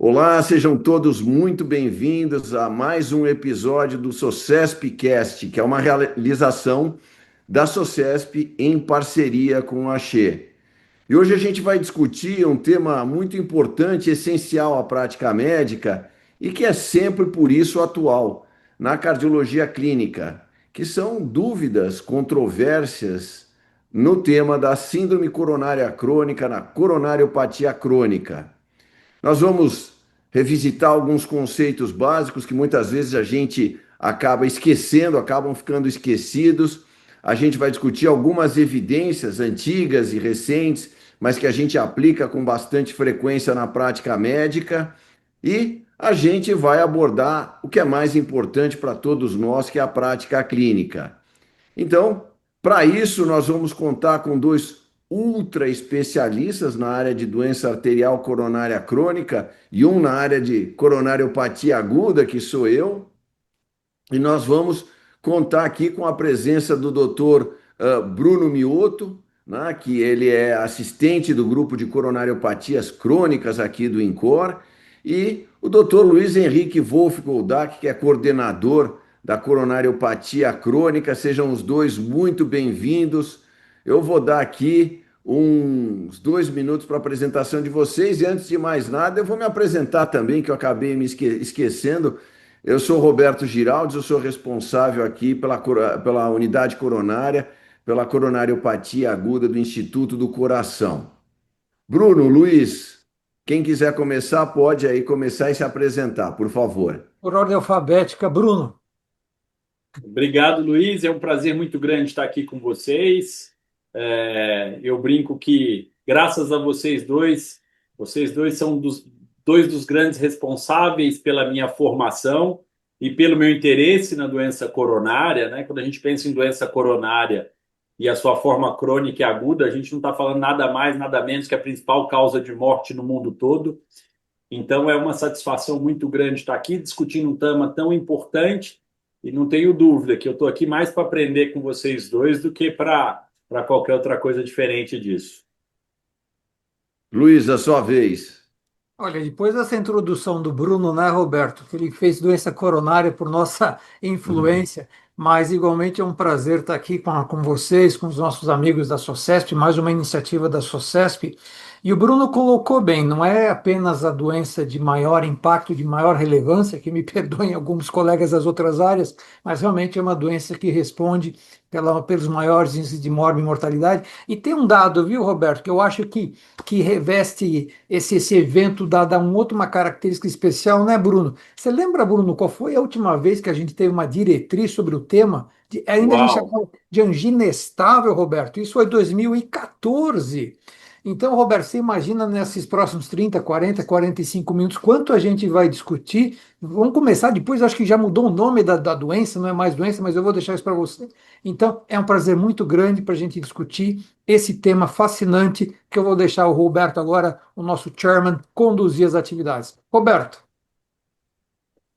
Olá, sejam todos muito bem-vindos a mais um episódio do SOCESPcast, que é uma realização da SOCESP em parceria com a Axê. E hoje a gente vai discutir um tema muito importante, essencial à prática médica e que é sempre por isso atual na cardiologia clínica, que são dúvidas, controvérsias no tema da síndrome coronária crônica, na coronariopatia crônica. Nós vamos revisitar alguns conceitos básicos que muitas vezes a gente acaba esquecendo, acabam ficando esquecidos. A gente vai discutir algumas evidências antigas e recentes, mas que a gente aplica com bastante frequência na prática médica. E a gente vai abordar o que é mais importante para todos nós, que é a prática clínica. Então, para isso, nós vamos contar com dois ultra especialistas na área de doença arterial coronária crônica e um na área de coronariopatia aguda, que sou eu. E nós vamos contar aqui com a presença do Dr. Bruno Mioto, né, que ele é assistente do grupo de coronariopatias crônicas aqui do INCOR, e o Dr. Luiz Henrique Wolff Goldak, que é coordenador da coronariopatia crônica. Sejam os dois muito bem-vindos. Eu vou dar aqui uns 2 minutos para a apresentação de vocês, e antes de mais nada, eu vou me apresentar também, que eu acabei me esquecendo. Eu sou Roberto Giraldes, eu sou responsável aqui pela unidade coronária, pela coronariopatia aguda do Instituto do Coração. Bruno, Luiz, quem quiser começar, pode aí começar e se apresentar, por favor. Por ordem alfabética, Bruno. Obrigado, Luiz. É um prazer muito grande estar aqui com vocês. Eu brinco que, graças a vocês dois são dois dos grandes responsáveis pela minha formação e pelo meu interesse na doença coronária, né? Quando a gente pensa em doença coronária e a sua forma crônica e aguda, a gente não está falando nada mais, nada menos que a principal causa de morte no mundo todo. Então, é uma satisfação muito grande estar aqui discutindo um tema tão importante e não tenho dúvida que eu estou aqui mais para aprender com vocês dois do que para qualquer outra coisa diferente disso. Luiz, a sua vez. Olha, depois dessa introdução do Bruno, né, Roberto, que ele fez doença coronária por nossa influência, mas igualmente é um prazer estar aqui com vocês, com os nossos amigos da SOCESP, mais uma iniciativa da SOCESP. E o Bruno colocou bem, não é apenas a doença de maior impacto, de maior relevância, que me perdoem alguns colegas das outras áreas, mas realmente é uma doença que responde pelos maiores índices de morte e mortalidade. E tem um dado, viu, Roberto, que eu acho que reveste esse evento, dá uma característica especial, né, Bruno? Você lembra, Bruno, qual foi a última vez que a gente teve uma diretriz sobre o tema? Ainda a gente Uau! chamava de angina estável, Roberto, isso foi 2014. Então, Roberto, você imagina nesses próximos 30, 40, 45 minutos quanto a gente vai discutir. Vamos começar depois, acho que já mudou o nome da doença, não é mais doença, mas eu vou deixar isso para você. Então, é um prazer muito grande para a gente discutir esse tema fascinante que eu vou deixar o Roberto agora, o nosso chairman, conduzir as atividades. Roberto.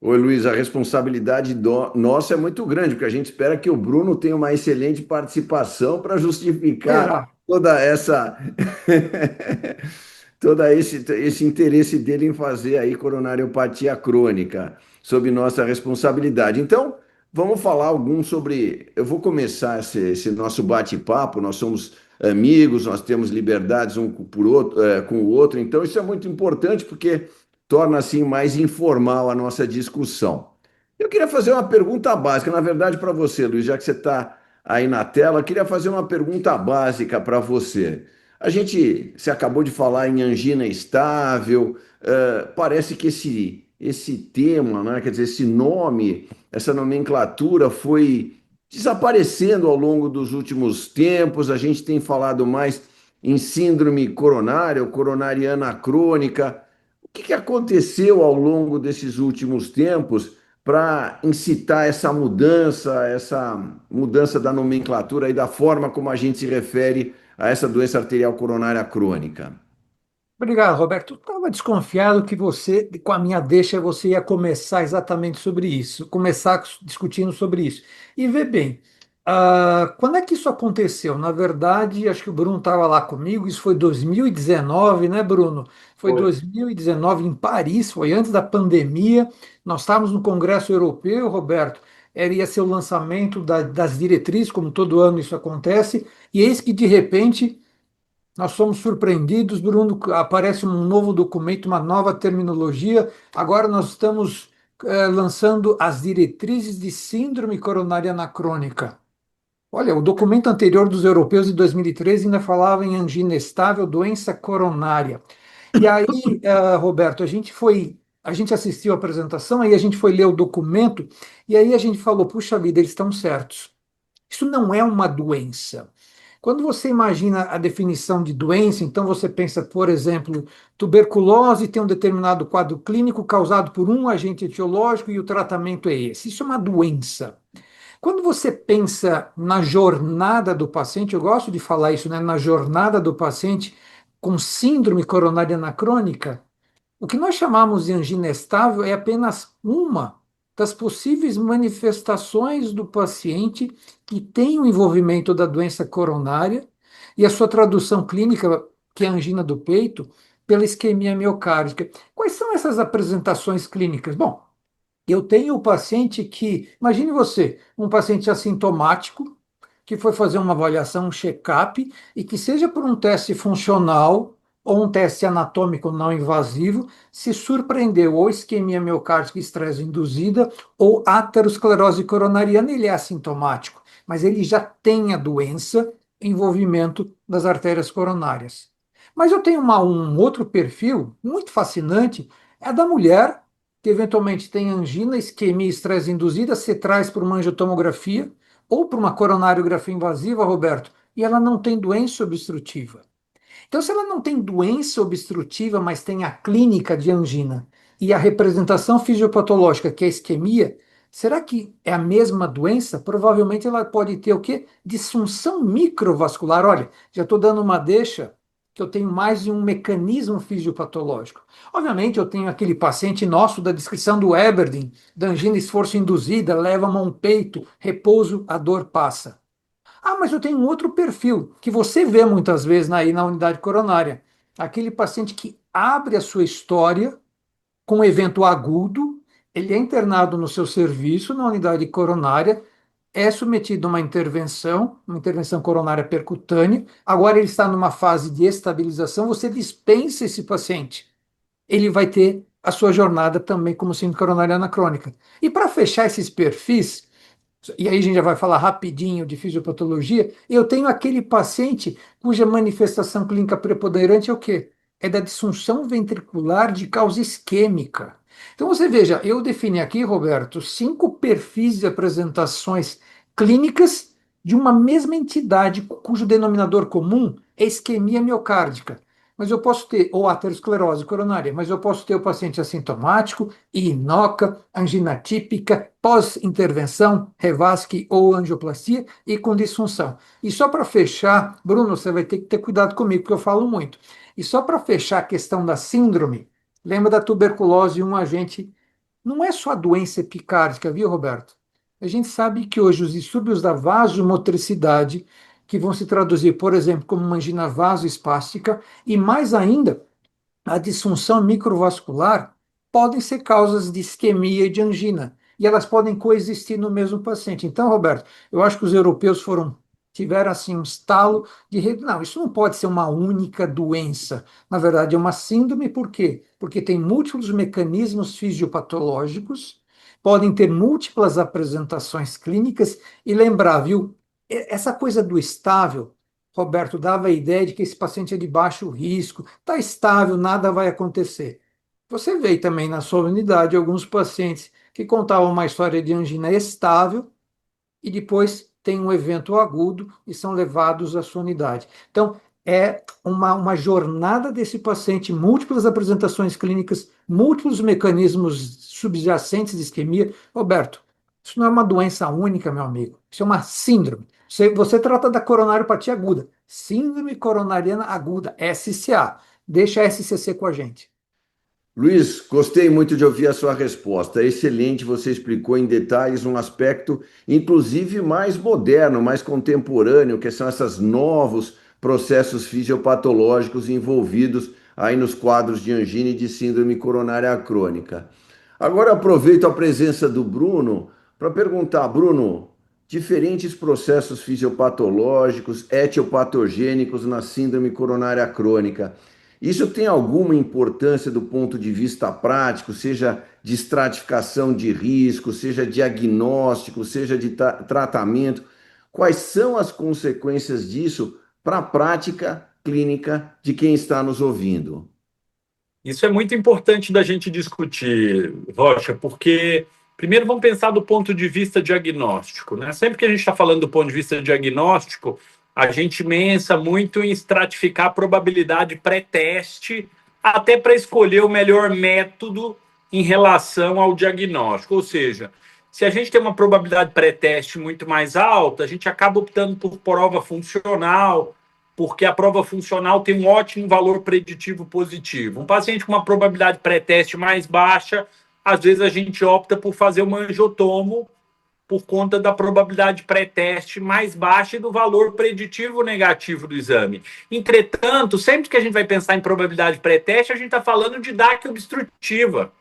Oi, Luiz, a responsabilidade nossa é muito grande, porque a gente espera que o Bruno tenha uma excelente participação para justificar Terá. toda essa todo esse interesse dele em fazer aí coronariopatia crônica, sob nossa responsabilidade. Então, vamos falar alguns sobre. Eu vou começar esse nosso bate-papo. Nós somos amigos, nós temos liberdades um por outro, com o outro, então isso é muito importante porque torna assim mais informal a nossa discussão. Eu queria fazer uma pergunta básica, na verdade, para você, Luiz, já que você está aí na tela, eu queria fazer uma pergunta básica para você. Você acabou de falar em angina estável, parece que esse tema, né, quer dizer, esse nome, essa nomenclatura foi desaparecendo ao longo dos últimos tempos. A gente tem falado mais em síndrome coronária ou coronariana crônica. O que aconteceu ao longo desses últimos tempos para incitar essa mudança da nomenclatura e da forma como a gente se refere a essa doença arterial coronária crônica? Obrigado, Roberto. Eu estava desconfiado que você, com a minha deixa, você ia começar exatamente sobre isso, começar discutindo sobre isso. E vê bem. Quando é que isso aconteceu? Na verdade, acho que o Bruno estava lá comigo, isso foi 2019, né, Bruno? Foi Foi. 2019 em Paris, foi antes da pandemia. Nós estávamos no Congresso Europeu, Roberto. Ia ser o lançamento das diretrizes, como todo ano isso acontece, e eis que, de repente, nós somos surpreendidos, Bruno, aparece um novo documento, uma nova terminologia. Agora nós estamos lançando as diretrizes de síndrome coronariana crônica. Olha, o documento anterior dos europeus de 2013 ainda falava em angina estável, doença coronária. E aí, Roberto, a gente assistiu a apresentação, aí a gente foi ler o documento, e aí a gente falou, puxa vida, eles estão certos. Isso não é uma doença. Quando você imagina a definição de doença, então você pensa, por exemplo, tuberculose tem um determinado quadro clínico causado por um agente etiológico e o tratamento é esse. Isso é uma doença. Quando você pensa na jornada do paciente, eu gosto de falar isso, né? Na jornada do paciente com síndrome coronariana crônica, o que nós chamamos de angina estável é apenas uma das possíveis manifestações do paciente que tem o envolvimento da doença coronária e a sua tradução clínica, que é a angina do peito, pela isquemia miocárdica. Quais são essas apresentações clínicas? Bom, eu tenho o paciente que, imagine você, um paciente assintomático, que foi fazer uma avaliação, um check-up, e que seja por um teste funcional ou um teste anatômico não invasivo, se surpreendeu ou isquemia miocárdica estresse induzida ou aterosclerose coronariana, ele é assintomático, mas ele já tem a doença, envolvimento das artérias coronárias. Mas eu tenho um outro perfil muito fascinante, é da mulher que eventualmente tem angina, isquemia, estresse induzida, se traz por uma angiotomografia ou por uma coronariografia invasiva, Roberto, e ela não tem doença obstrutiva. Então, se ela não tem doença obstrutiva, mas tem a clínica de angina e a representação fisiopatológica, que é a isquemia, será que é a mesma doença? Provavelmente ela pode ter o quê? Disfunção microvascular. Olha, já estou dando uma deixa que eu tenho mais de um mecanismo fisiopatológico. Obviamente, eu tenho aquele paciente nosso da descrição do Aberdeen, da angina esforço induzida, leva a mão peito, repouso, a dor passa. Ah, mas eu tenho um outro perfil que você vê muitas vezes aí na unidade coronária. Aquele paciente que abre a sua história com um evento agudo, ele é internado no seu serviço na unidade coronária, é submetido a uma intervenção coronária percutânea. Agora ele está numa fase de estabilização, você dispensa esse paciente. Ele vai ter a sua jornada também como síndrome coronariana crônica. E para fechar esses perfis, e aí a gente já vai falar rapidinho de fisiopatologia, eu tenho aquele paciente cuja manifestação clínica preponderante é o quê? É da disfunção ventricular de causa isquêmica. Então você veja, eu defini aqui, Roberto, 5 perfis de apresentações clínicas de uma mesma entidade cujo denominador comum é isquemia miocárdica. Mas eu posso ter, ou aterosclerose coronária, mas eu posso ter o paciente assintomático, inoca, angina típica, pós-intervenção, revasque ou angioplastia e com disfunção. E só para fechar, Bruno, você vai ter que ter cuidado comigo, porque eu falo muito. E só para fechar a questão da síndrome, lembra da tuberculose, um agente, não é só a doença epicárdica, viu, Roberto? A gente sabe que hoje os distúrbios da vasomotricidade, que vão se traduzir, por exemplo, como uma angina vasoespástica, e mais ainda, a disfunção microvascular podem ser causas de isquemia e de angina, e elas podem coexistir no mesmo paciente. Então, Roberto, eu acho que os europeus tiveram assim um estalo não, isso não pode ser uma única doença. Na verdade, é uma síndrome, por quê? Porque tem múltiplos mecanismos fisiopatológicos, podem ter múltiplas apresentações clínicas, e lembrar, viu, essa coisa do estável, Roberto, dava a ideia de que esse paciente é de baixo risco, está estável, nada vai acontecer. Você vê também na sua unidade alguns pacientes que contavam uma história de angina estável e depois tem um evento agudo e são levados à sua unidade. Então, é uma jornada desse paciente, múltiplas apresentações clínicas, múltiplos mecanismos subjacentes de isquemia. Roberto, isso não é uma doença única, meu amigo. Isso é uma síndrome. Você trata da coronariopatia aguda. Síndrome coronariana aguda, SCA. Deixa a SCC com a gente. Luiz, gostei muito de ouvir a sua resposta. Excelente, você explicou em detalhes um aspecto, inclusive mais moderno, mais contemporâneo, que são esses novos processos fisiopatológicos envolvidos aí nos quadros de angina e de síndrome coronária crônica. Agora aproveito a presença do Bruno para perguntar, Bruno, diferentes processos fisiopatológicos, etiopatogênicos na síndrome coronária crônica. Isso tem alguma importância do ponto de vista prático, seja de estratificação de risco, seja diagnóstico, seja de tratamento? Quais são as consequências disso para a prática clínica de quem está nos ouvindo? Isso é muito importante da gente discutir, Rocha, porque primeiro vamos pensar do ponto de vista diagnóstico, né? Sempre que a gente está falando do ponto de vista diagnóstico, a gente pensa muito em estratificar a probabilidade pré-teste, até para escolher o melhor método em relação ao diagnóstico. Ou seja, se a gente tem uma probabilidade pré-teste muito mais alta, a gente acaba optando por prova funcional, porque a prova funcional tem um ótimo valor preditivo positivo. Um paciente com uma probabilidade pré-teste mais baixa, às vezes a gente opta por fazer uma angiotomo por conta da probabilidade pré-teste mais baixa e do valor preditivo negativo do exame. Entretanto, sempre que a gente vai pensar em probabilidade pré-teste, a gente está falando de DAC obstrutiva,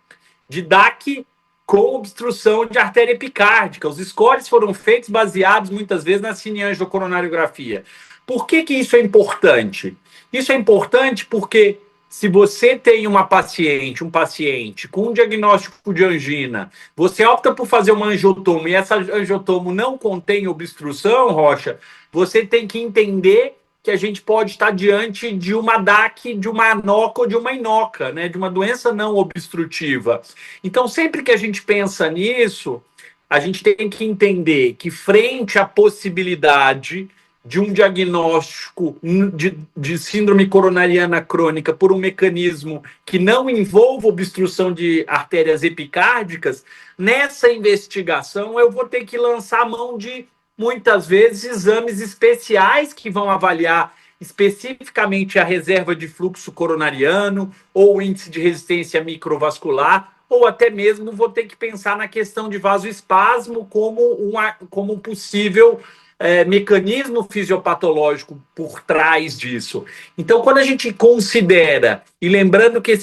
de DAC com obstrução de artéria epicárdica. Os scores foram feitos baseados muitas vezes na cineangiocoronariografia. Por que isso é importante? Isso é importante porque se você tem um paciente com um diagnóstico de angina, você opta por fazer uma angiotomo e essa angiotomo não contém obstrução, Rocha, você tem que entender que a gente pode estar diante de uma DAC, de uma ANOCA ou de uma INOCA, né? De uma doença não obstrutiva. Então, sempre que a gente pensa nisso, a gente tem que entender que frente à possibilidade de um diagnóstico de síndrome coronariana crônica por um mecanismo que não envolva obstrução de artérias epicárdicas, nessa investigação eu vou ter que lançar a mão de, muitas vezes, exames especiais que vão avaliar especificamente a reserva de fluxo coronariano ou o índice de resistência microvascular, ou até mesmo vou ter que pensar na questão de vasoespasmo como possível mecanismo fisiopatológico por trás disso. Então, quando a gente considera, e lembrando que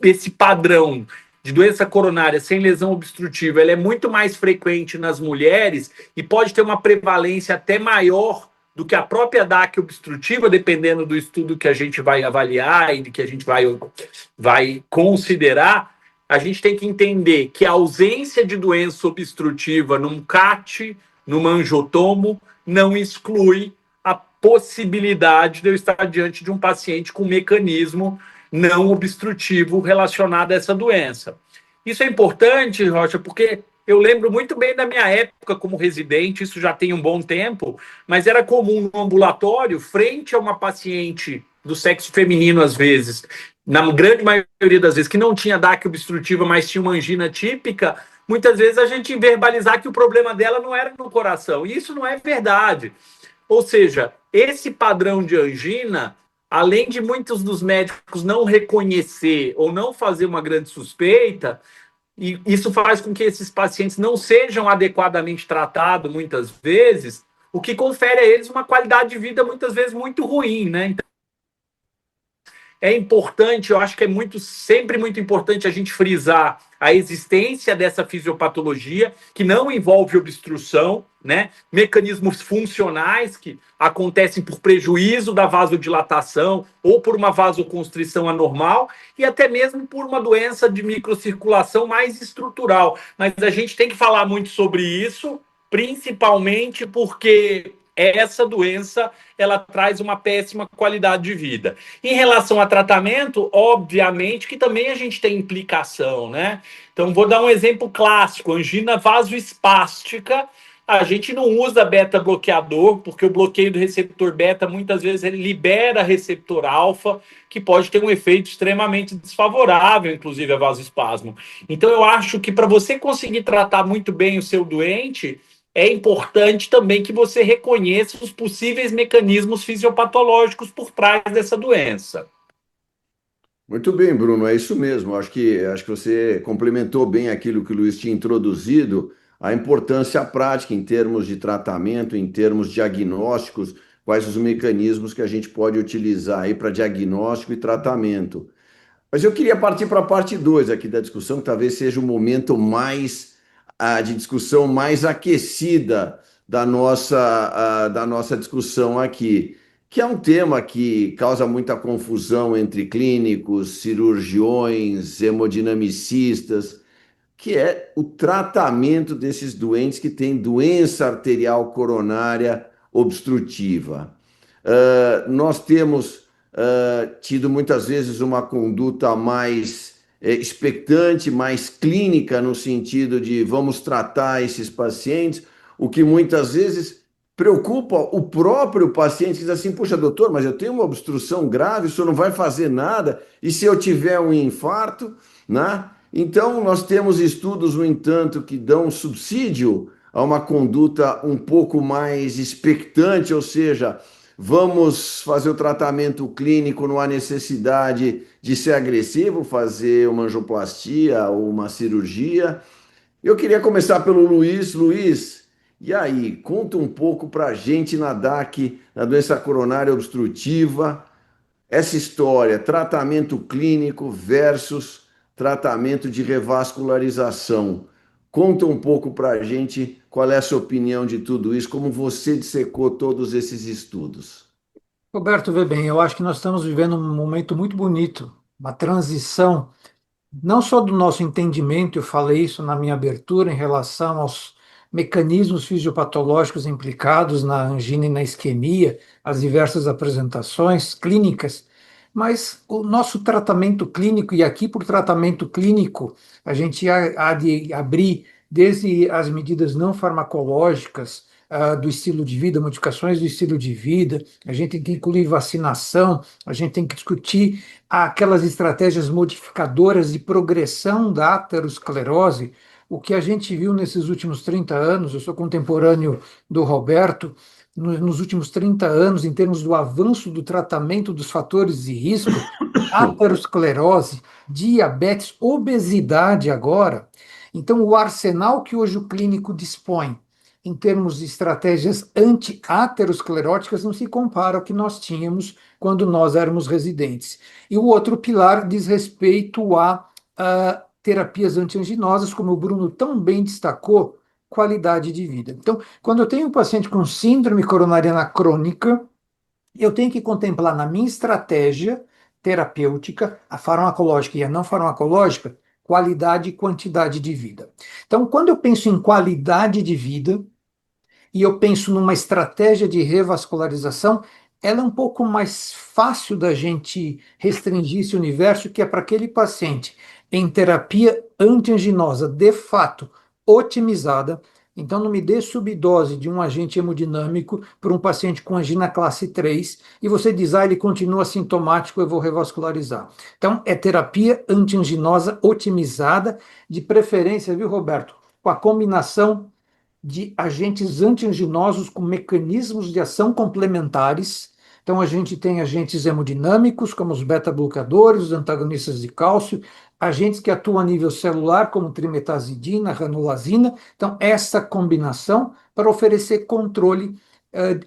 esse padrão de doença coronária sem lesão obstrutiva, ele é muito mais frequente nas mulheres e pode ter uma prevalência até maior do que a própria DAC obstrutiva, dependendo do estudo que a gente vai avaliar e que a gente vai considerar. A gente tem que entender que a ausência de doença obstrutiva num CAT, numa angiotomo, não exclui a possibilidade de eu estar diante de um paciente com mecanismo não obstrutivo relacionado a essa doença. Isso é importante, Rocha, porque eu lembro muito bem da minha época como residente, isso já tem um bom tempo, mas era comum no ambulatório, frente a uma paciente do sexo feminino, às vezes, na grande maioria das vezes, que não tinha DAC obstrutiva, mas tinha uma angina típica, muitas vezes a gente verbalizar que o problema dela não era no coração. E isso não é verdade. Ou seja, esse padrão de angina, além de muitos dos médicos não reconhecer ou não fazer uma grande suspeita, e isso faz com que esses pacientes não sejam adequadamente tratados muitas vezes, o que confere a eles uma qualidade de vida muitas vezes muito ruim, né? Então, é importante, eu acho que sempre muito importante a gente frisar a existência dessa fisiopatologia, que não envolve obstrução, né? Mecanismos funcionais que acontecem por prejuízo da vasodilatação ou por uma vasoconstrição anormal e até mesmo por uma doença de microcirculação mais estrutural. Mas a gente tem que falar muito sobre isso, principalmente porque essa doença ela traz uma péssima qualidade de vida. Em relação a tratamento, obviamente que também a gente tem implicação, né? Então, vou dar um exemplo clássico, angina vasoespástica. A gente não usa beta-bloqueador, porque o bloqueio do receptor beta, muitas vezes, ele libera receptor alfa, que pode ter um efeito extremamente desfavorável, inclusive a vasoespasmo. Então, eu acho que para você conseguir tratar muito bem o seu doente, é importante também que você reconheça os possíveis mecanismos fisiopatológicos por trás dessa doença. Muito bem, Bruno, é isso mesmo. Acho que você complementou bem aquilo que o Luiz tinha introduzido, a importância prática em termos de tratamento, em termos diagnósticos, quais os mecanismos que a gente pode utilizar aí para diagnóstico e tratamento. Mas eu queria partir para a parte 2 aqui da discussão, que talvez seja o momento mais de discussão mais aquecida da nossa discussão aqui, que é um tema que causa muita confusão entre clínicos, cirurgiões, hemodinamicistas, que é o tratamento desses doentes que têm doença arterial coronária obstrutiva. Nós temos tido muitas vezes uma conduta mais expectante, mais clínica, no sentido de vamos tratar esses pacientes, o que muitas vezes preocupa o próprio paciente, que diz assim, puxa, doutor, mas eu tenho uma obstrução grave, o senhor não vai fazer nada, e se eu tiver um infarto, né? Então, nós temos estudos, no entanto, que dão subsídio a uma conduta um pouco mais expectante, ou seja, vamos fazer o tratamento clínico, não há necessidade de ser agressivo, fazer uma angioplastia ou uma cirurgia. Eu queria começar pelo Luiz. Luiz, e aí, conta um pouco para a gente na DAC, na doença coronária obstrutiva, essa história, tratamento clínico versus tratamento de revascularização. Conta um pouco para a gente qual é a sua opinião de tudo isso, como você dissecou todos esses estudos. Roberto, vê bem, eu acho que nós estamos vivendo um momento muito bonito, uma transição, não só do nosso entendimento, eu falei isso na minha abertura, em relação aos mecanismos fisiopatológicos implicados na angina e na isquemia, as diversas apresentações clínicas, mas o nosso tratamento clínico, e aqui por tratamento clínico, a gente há de abrir desde as medidas não farmacológicas, do estilo de vida, modificações do estilo de vida, a gente tem que incluir vacinação, a gente tem que discutir aquelas estratégias modificadoras de progressão da aterosclerose, o que a gente viu nesses últimos 30 anos, eu sou contemporâneo do Roberto, nos últimos 30 anos, em termos do avanço do tratamento dos fatores de risco, aterosclerose, diabetes, obesidade agora. Então, o arsenal que hoje o clínico dispõe em termos de estratégias anti-ateroscleróticas não se compara ao que nós tínhamos quando nós éramos residentes. E o outro pilar diz respeito a terapias antianginosas, como o Bruno tão bem destacou, qualidade de vida. Então, quando eu tenho um paciente com síndrome coronariana crônica, eu tenho que contemplar na minha estratégia terapêutica, a farmacológica e a não farmacológica, qualidade e quantidade de vida. Então, quando eu penso em qualidade de vida, e eu penso numa estratégia de revascularização, ela é um pouco mais fácil da gente restringir esse universo, que é para aquele paciente em terapia antianginosa, de fato, otimizada. Então, não me dê subdose de um agente hemodinâmico para um paciente com angina classe 3 e você diz, ele continua sintomático, eu vou revascularizar. Então, é terapia antianginosa otimizada, de preferência, viu, Roberto? Com a combinação de agentes antianginosos com mecanismos de ação complementares. Então, a gente tem agentes hemodinâmicos, como os beta-bloqueadores, os antagonistas de cálcio, agentes que atuam a nível celular, como trimetazidina, ranolazina. Então, essa combinação para oferecer controle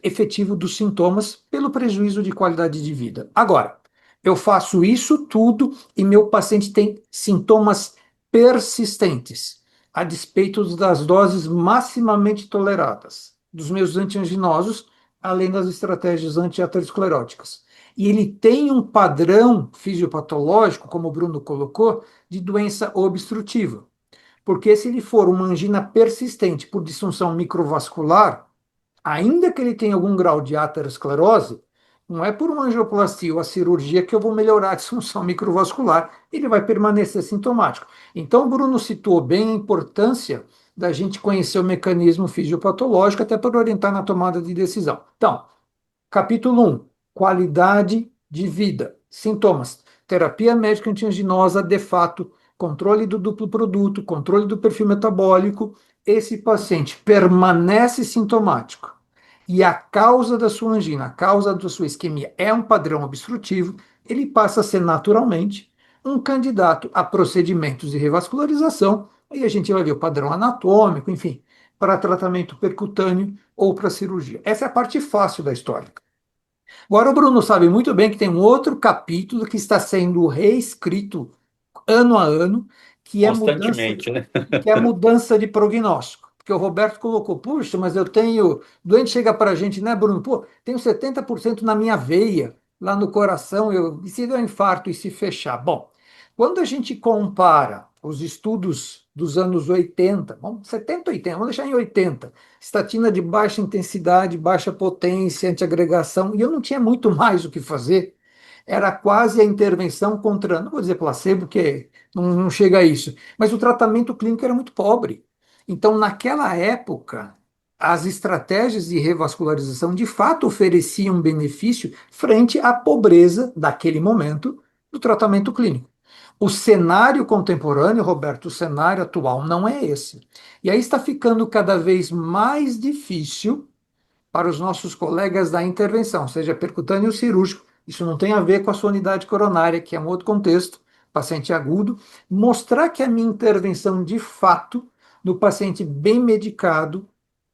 efetivo dos sintomas pelo prejuízo de qualidade de vida. Agora, eu faço isso tudo e meu paciente tem sintomas persistentes a despeito das doses maximamente toleradas dos meus antianginosos, além das estratégias antiateroscleróticas. E ele tem um padrão fisiopatológico, como o Bruno colocou, de doença obstrutiva. Porque se ele for uma angina persistente por disfunção microvascular, ainda que ele tenha algum grau de aterosclerose, não é por uma angioplastia ou a cirurgia que eu vou melhorar a disfunção microvascular, ele vai permanecer sintomático. Então, o Bruno citou bem a importância da gente conhecer o mecanismo fisiopatológico, até para orientar na tomada de decisão. Então, capítulo 1, qualidade de vida, sintomas, terapia médica antianginosa, de fato, controle do duplo produto, controle do perfil metabólico, esse paciente permanece sintomático e a causa da sua angina, a causa da sua isquemia é um padrão obstrutivo, ele passa a ser naturalmente um candidato a procedimentos de revascularização, aí a gente vai ver o padrão anatômico, enfim, para tratamento percutâneo ou para cirurgia. Essa é a parte fácil da história. Agora, o Bruno sabe muito bem que tem um outro capítulo que está sendo reescrito ano a ano, que é Constantemente, né? a mudança de prognóstico. Porque o Roberto colocou, puxa, mas eu tenho. O doente chega para a gente, né, Bruno? Pô, tenho 70% na minha veia, lá no coração, e se der um infarto e se fechar? Bom, quando a gente compara os estudos dos anos 80, bom, 70, 80, vamos deixar em 80, estatina de baixa intensidade, baixa potência, antiagregação, e eu não tinha muito mais o que fazer. Era quase a intervenção contra, não vou dizer placebo, porque não chega a isso, mas o tratamento clínico era muito pobre. Então, naquela época, as estratégias de revascularização de fato ofereciam benefício frente à pobreza daquele momento do tratamento clínico. O cenário contemporâneo, Roberto, o cenário atual não é esse. E aí está ficando cada vez mais difícil para os nossos colegas da intervenção, seja percutâneo ou cirúrgico. Isso não tem a ver com a sua unidade coronária, que é um outro contexto, paciente agudo. Mostrar que a minha intervenção, de fato, no paciente bem medicado,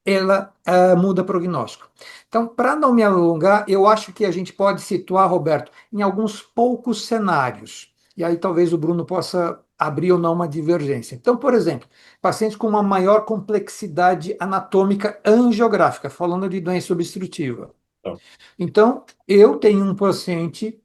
ela muda prognóstico. Então, para não me alongar, eu acho que a gente pode situar, Roberto, em alguns poucos cenários. E aí talvez o Bruno possa abrir ou não uma divergência. Então, por exemplo, pacientes com uma maior complexidade anatômica angiográfica, falando de doença obstrutiva. Então, Então, eu tenho um paciente,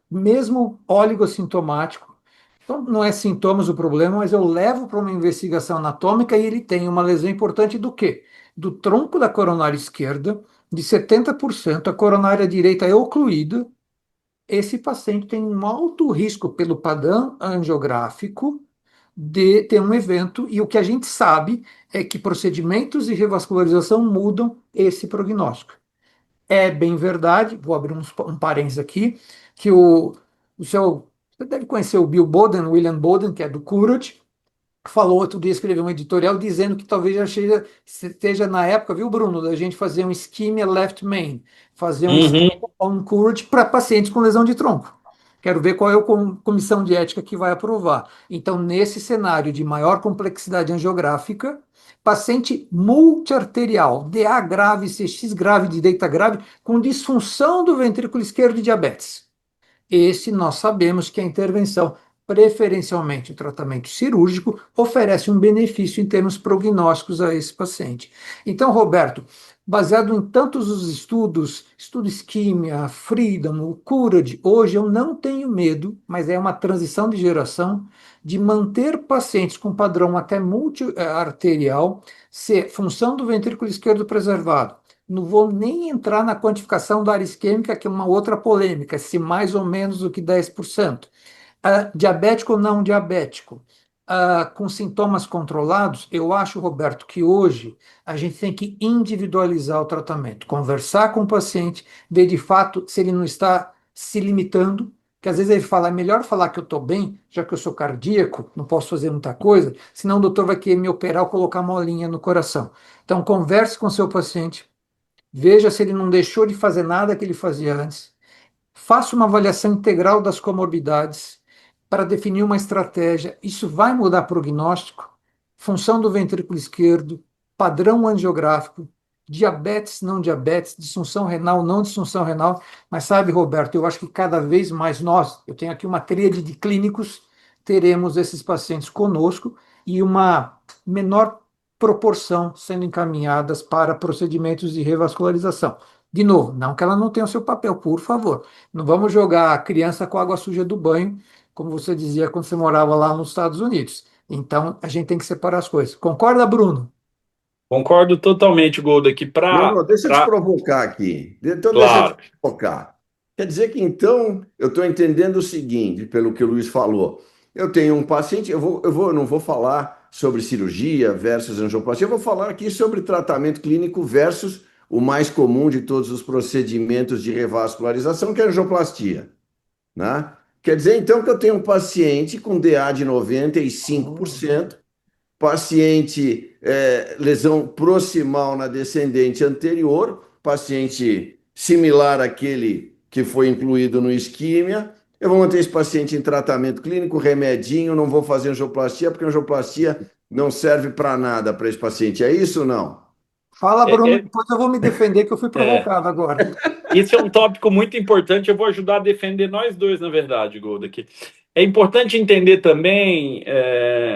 mesmo oligossintomático, então não é sintomas o problema, mas eu levo para uma investigação anatômica e ele tem uma lesão importante do quê? Do tronco da coronária esquerda, de 70%, a coronária direita é ocluída. Esse paciente tem um alto risco pelo padrão angiográfico de ter um evento, e o que a gente sabe é que procedimentos de revascularização mudam esse prognóstico. É bem verdade, vou abrir um parênteses aqui, que você deve conhecer o Bill Boden, William Boden, que é do Courage, falou outro dia, escreveu um editorial dizendo que talvez já esteja na época, viu, Bruno, da gente fazer um ischemia left main, fazer um uhum. ischemia on Courage para pacientes com lesão de tronco. Quero ver qual é a comissão de ética que vai aprovar. Então, nesse cenário de maior complexidade angiográfica, paciente multiarterial, DA grave, CX grave, direita grave, com disfunção do ventrículo esquerdo e diabetes. Esse nós sabemos que a intervenção, preferencialmente o tratamento cirúrgico, oferece um benefício em termos prognósticos a esse paciente. Então, Roberto, baseado em tantos os estudos, estudo isquímia, Freedom, o Courage, hoje eu não tenho medo, mas é uma transição de geração, de manter pacientes com padrão até multiarterial, se função do ventrículo esquerdo preservado. Não vou nem entrar na quantificação da área isquêmica, que é uma outra polêmica, se mais ou menos do que 10%. Diabético ou não diabético, com sintomas controlados, eu acho, Roberto, que hoje a gente tem que individualizar o tratamento, conversar com o paciente, ver de fato se ele não está se limitando, que às vezes ele fala, é melhor falar que eu estou bem, já que eu sou cardíaco, não posso fazer muita coisa, senão o doutor vai querer me operar ou colocar molinha no coração. Então, converse com o seu paciente, veja se ele não deixou de fazer nada que ele fazia antes. Faça uma avaliação integral das comorbidades para definir uma estratégia. Isso vai mudar prognóstico, função do ventrículo esquerdo, padrão angiográfico, diabetes, não diabetes, disfunção renal, não disfunção renal. Mas sabe, Roberto, eu acho que cada vez mais nós, eu tenho aqui uma tríade de clínicos, teremos esses pacientes conosco e uma menor proporção sendo encaminhadas para procedimentos de revascularização. De novo, não que ela não tenha o seu papel, por favor. Não vamos jogar a criança com a água suja do banho, como você dizia quando você morava lá nos Estados Unidos. Então, a gente tem que separar as coisas. Concorda, Bruno? Concordo totalmente, Golda, que Bruno, deixa eu te para provocar aqui. Então, deixa eu te claro. provocar. Quer dizer que, então, eu estou entendendo o seguinte, pelo que o Luiz falou. Eu tenho um paciente, eu não vou falar sobre cirurgia versus angioplastia, eu vou falar aqui sobre tratamento clínico versus o mais comum de todos os procedimentos de revascularização, que é a angioplastia, né? Quer dizer, então, que eu tenho um paciente com DA de 95%, paciente lesão proximal na descendente anterior, paciente similar àquele que foi incluído no isquímia, Eu vou manter esse paciente em tratamento clínico, remedinho, não vou fazer angioplastia, porque angioplastia não serve para nada para esse paciente. É isso ou não? Fala, Bruno, É, depois eu vou me defender, que eu fui é, provocado agora. Isso é um tópico muito importante. Eu vou ajudar a defender nós dois, na verdade, Golda, aqui. É importante entender também,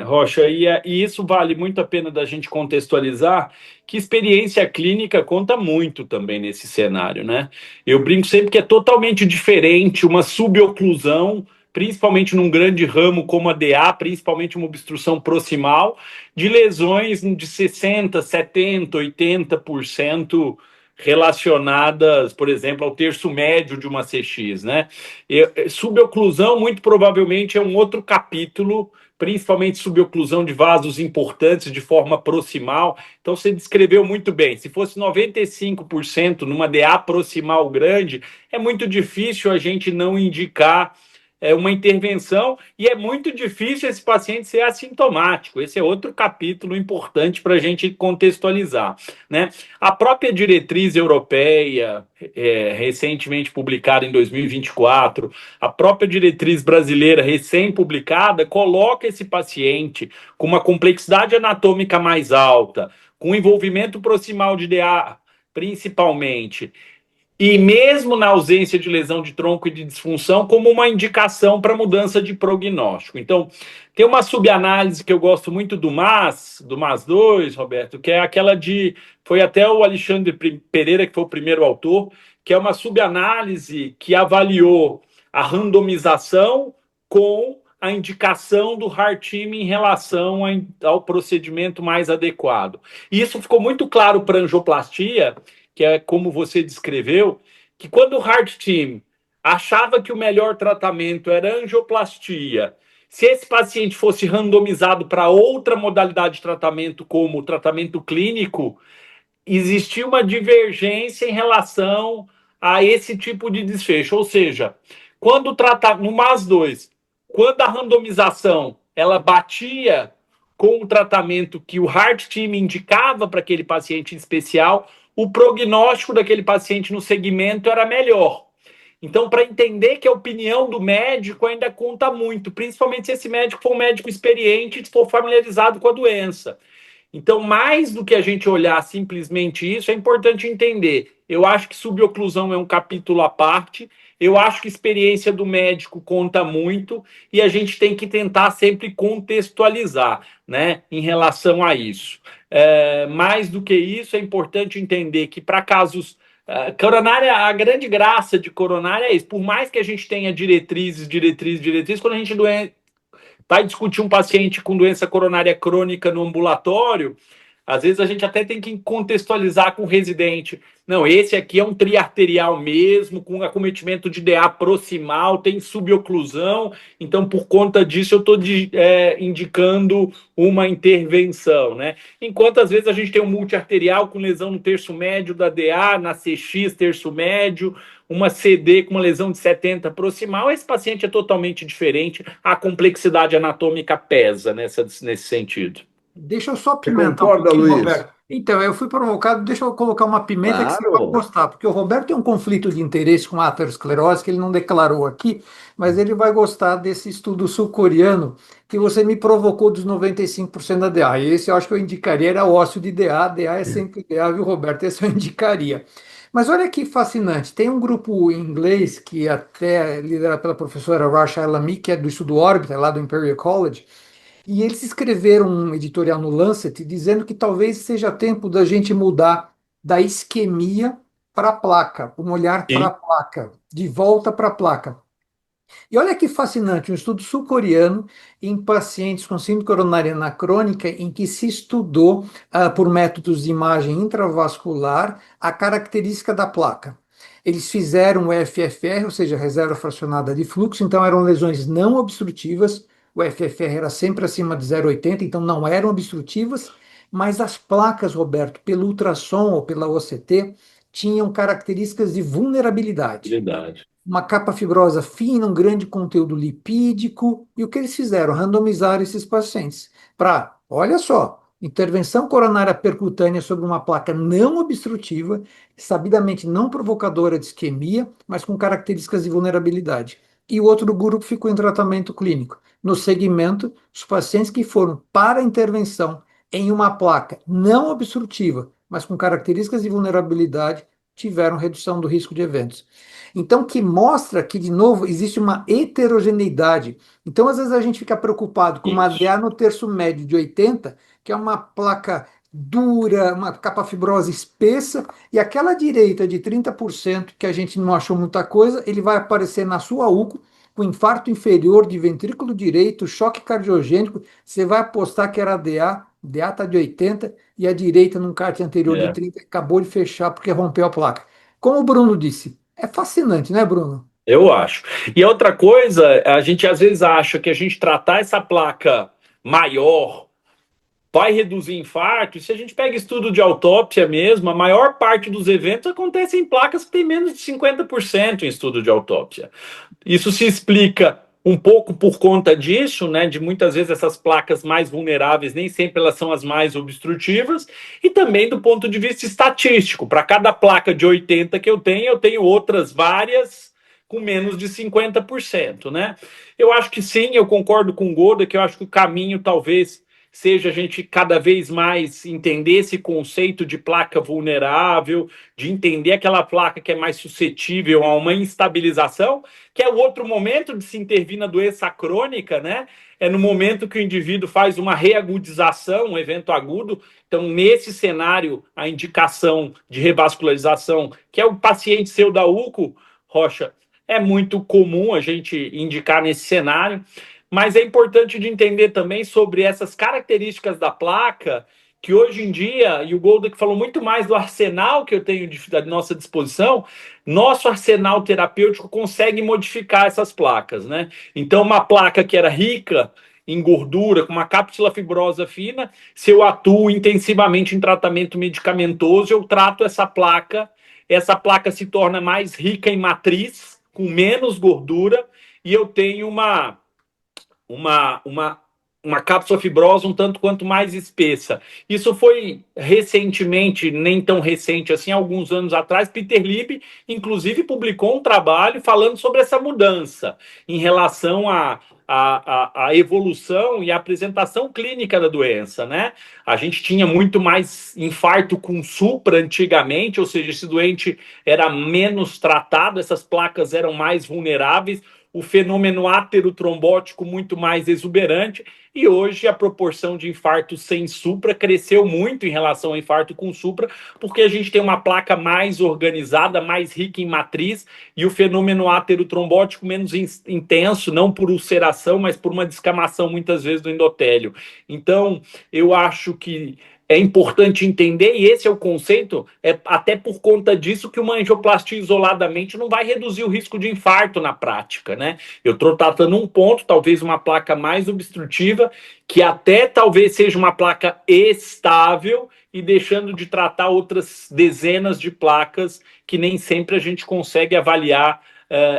Rocha, e isso vale muito a pena da gente contextualizar, que experiência clínica conta muito também nesse cenário, né? Eu brinco sempre que é totalmente diferente uma suboclusão, principalmente num grande ramo como a DA, principalmente uma obstrução proximal, de lesões de 60, 70, 80% relacionadas, por exemplo, ao terço médio de uma CX, né? Suboclusão, muito provavelmente, é um outro capítulo, principalmente suboclusão de vasos importantes de forma proximal. Então, você descreveu muito bem. Se fosse 95% numa DA proximal grande, é muito difícil a gente não indicar uma intervenção e é muito difícil esse paciente ser assintomático. Esse é outro capítulo importante para a gente contextualizar, né? A própria diretriz europeia, recentemente publicada em 2024, a própria diretriz brasileira, recém-publicada, coloca esse paciente com uma complexidade anatômica mais alta, com envolvimento proximal de DA, principalmente, e mesmo na ausência de lesão de tronco e de disfunção, como uma indicação para mudança de prognóstico. Então, tem uma subanálise que eu gosto muito do MAS 2, Roberto, que é aquela de. Foi até o Alexandre Pereira, que foi o primeiro autor, que é uma subanálise que avaliou a randomização com a indicação do heart team em relação ao procedimento mais adequado. E isso ficou muito claro para a angioplastia, que é como você descreveu, que quando o Heart Team achava que o melhor tratamento era angioplastia, se esse paciente fosse randomizado para outra modalidade de tratamento, como o tratamento clínico, existia uma divergência em relação a esse tipo de desfecho. Ou seja, quando trata no MAS 2, quando a randomização ela batia com o tratamento que o Heart Team indicava para aquele paciente especial, o prognóstico daquele paciente no segmento era melhor. Então, para entender que a opinião do médico ainda conta muito, principalmente se esse médico for um médico experiente e for familiarizado com a doença. Então, mais do que a gente olhar simplesmente isso, é importante entender. Eu acho que suboclusão é um capítulo à parte, eu acho que a experiência do médico conta muito e a gente tem que tentar sempre contextualizar, né, em relação a isso. Mais do que isso, é importante entender que para casos coronária, a grande graça de coronária é isso. Por mais que a gente tenha diretrizes, quando a gente vai discutir um paciente com doença coronária crônica no ambulatório, às vezes a gente até tem que contextualizar com o residente. Não, esse aqui é um triarterial mesmo, com acometimento de DA proximal, tem suboclusão, então por conta disso eu estou indicando uma intervenção, né? Enquanto às vezes a gente tem um multiarterial com lesão no terço médio da DA, na CX terço médio, uma CD com uma lesão de 70 proximal, esse paciente é totalmente diferente, a complexidade anatômica pesa nesse sentido. Deixa eu só Você pimentar um concorda, pouquinho, Luiz? Roberto. Então, eu fui provocado, deixa eu colocar uma pimenta que você vai Claro. gostar, porque o Roberto tem um conflito de interesse com a aterosclerose que ele não declarou aqui, mas ele vai gostar desse estudo sul-coreano que você me provocou dos 95% da DA. E esse eu acho que eu indicaria, era ósseo de DA, DA é sempre DA, viu, Roberto? Esse eu indicaria. Mas olha que fascinante, tem um grupo em inglês que até é liderado pela professora Rasha Elami, que é do estudo órbita, lá do Imperial College, e eles escreveram um editorial no Lancet dizendo que talvez seja tempo da gente mudar da isquemia para a placa, um olhar para a Sim. placa, de volta para a placa. E olha que fascinante, um estudo sul-coreano em pacientes com síndrome coronariana crônica, em que se estudou, por métodos de imagem intravascular, a característica da placa. Eles fizeram o FFR, ou seja, reserva fracionada de fluxo, então eram lesões não obstrutivas, o FFR era sempre acima de 0,80, então não eram obstrutivas, mas as placas, Roberto, pelo ultrassom ou pela OCT, tinham características de vulnerabilidade, Verdade. uma capa fibrosa fina, um grande conteúdo lipídico. E o que eles fizeram? Randomizaram esses pacientes para, olha só, intervenção coronária percutânea sobre uma placa não obstrutiva, sabidamente não provocadora de isquemia, mas com características de vulnerabilidade. e o outro grupo ficou em tratamento clínico. No segmento, os pacientes que foram para a intervenção em uma placa não obstrutiva, mas com características de vulnerabilidade, tiveram redução do risco de eventos. Então, que mostra que, de novo, existe uma heterogeneidade. Então, às vezes, a gente fica preocupado com uma Isso. ADA no terço médio de 80, que é uma placa dura, uma capa fibrosa espessa, e aquela direita de 30%, que a gente não achou muita coisa, ele vai aparecer na sua UCO, com infarto inferior de ventrículo direito, choque cardiogênico, você vai apostar que era DA, DA está de 80, e a direita num CART anterior de É. 30, acabou de fechar porque rompeu a placa. Como o Bruno disse, é fascinante, né, Bruno? Eu acho. E outra coisa, a gente às vezes acha que a gente tratar essa placa maior vai reduzir infarto. E se a gente pega estudo de autópsia mesmo, a maior parte dos eventos acontece em placas que têm menos de 50% em estudo de autópsia. Isso se explica um pouco por conta disso, né? De muitas vezes essas placas mais vulneráveis, nem sempre elas são as mais obstrutivas, e também do ponto de vista estatístico. Para cada placa de 80 que eu tenho outras várias com menos de 50%, né? Eu acho que sim, eu concordo com o Goda, que eu acho que o caminho talvez seja a gente cada vez mais entender esse conceito de placa vulnerável, de entender aquela placa que é mais suscetível a uma instabilização, que é o outro momento de se intervir na doença crônica, né? É no momento que o indivíduo faz uma reagudização, um evento agudo. Então, nesse cenário, a indicação de revascularização, que é o paciente seu da UCO, Rocha, é muito comum a gente indicar nesse cenário, mas é importante de entender também sobre essas características da placa, que hoje em dia, e o Golda que falou muito mais do arsenal que eu tenho à nossa disposição, nosso arsenal terapêutico consegue modificar essas placas, né? Então, uma placa que era rica em gordura, com uma cápsula fibrosa fina, se eu atuo intensivamente em tratamento medicamentoso, eu trato essa placa se torna mais rica em matriz, com menos gordura, e eu tenho uma, uma, uma cápsula fibrosa um tanto quanto mais espessa. Isso foi recentemente, nem tão recente assim, alguns anos atrás, Peter Lieb, inclusive, publicou um trabalho falando sobre essa mudança em relação à evolução e à apresentação clínica da doença, né? A gente tinha muito mais infarto com supra antigamente, ou seja, esse doente era menos tratado, essas placas eram mais vulneráveis, o fenômeno áterotrombótico muito mais exuberante, e hoje a proporção de infarto sem supra cresceu muito em relação ao infarto com supra, porque a gente tem uma placa mais organizada, mais rica em matriz, e o fenômeno áterotrombótico menos intenso, não por ulceração, mas por uma descamação muitas vezes do endotélio. Então, eu acho que é importante entender, e esse é o conceito, até por conta disso que uma angioplastia isoladamente não vai reduzir o risco de infarto na prática, né? Eu estou tratando um ponto, talvez uma placa mais obstrutiva, que até talvez seja uma placa estável, e deixando de tratar outras dezenas de placas que nem sempre a gente consegue avaliar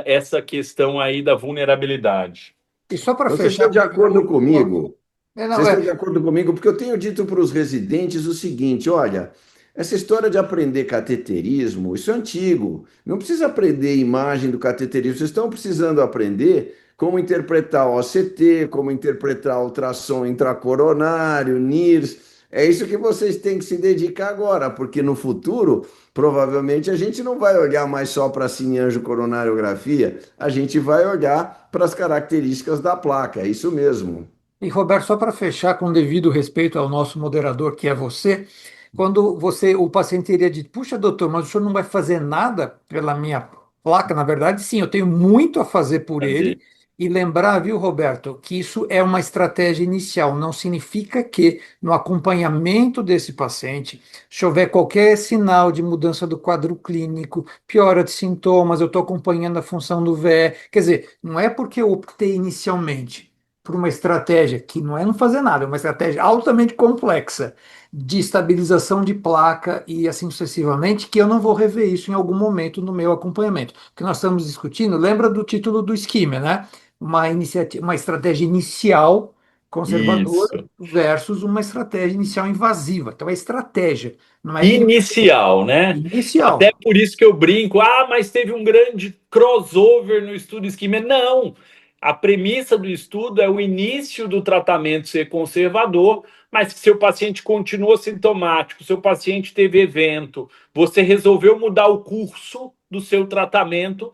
essa questão aí da vulnerabilidade. E só para Você fechar, está de acordo comigo? Você não, está de acordo comigo? Porque eu tenho dito para os residentes o seguinte: olha, essa história de aprender cateterismo, isso é antigo. Não precisa aprender imagem do cateterismo, vocês estão precisando aprender como interpretar o OCT, como interpretar ultrassom intracoronário, NIRS. É isso que vocês têm que se dedicar agora, porque no futuro, provavelmente, a gente não vai olhar mais só para a cineangiocoronariografia, a gente vai olhar para as características da placa, é isso mesmo. e Roberto, só para fechar, com devido respeito ao nosso moderador, que é você, quando o paciente iria dizer, puxa, doutor, mas o senhor não vai fazer nada pela minha placa? Na verdade, sim, eu tenho muito a fazer por ele. Fazer. E lembrar, viu, Roberto, que isso é uma estratégia inicial, não significa que no acompanhamento desse paciente, se houver qualquer sinal de mudança do quadro clínico, piora de sintomas, eu estou acompanhando a função do VE. Quer dizer, não é porque eu optei inicialmente por uma estratégia que não é não fazer nada, é uma estratégia altamente complexa de estabilização de placa e assim sucessivamente, que eu não vou rever isso em algum momento no meu acompanhamento. O que nós estamos discutindo, lembra do título do esquema, né? Uma iniciativa, uma estratégia inicial conservador Isso. versus uma estratégia inicial invasiva. Então, é estratégia, não é Inicial, né? Até inicial. por isso que eu brinco, mas teve um grande crossover no estudo isquímico. Não, a premissa do estudo é o início do tratamento ser conservador, mas se seu paciente continua sintomático, seu paciente teve evento, você resolveu mudar o curso do seu tratamento,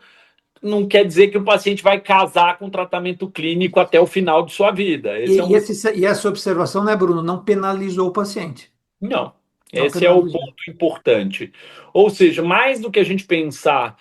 não quer dizer que o paciente vai casar com o tratamento clínico até o final de sua vida. Esse é E, um e essa observação, né, Bruno, não penalizou o paciente. Não, Não esse é o penalizou. ponto importante. Ou seja, mais do que a gente pensar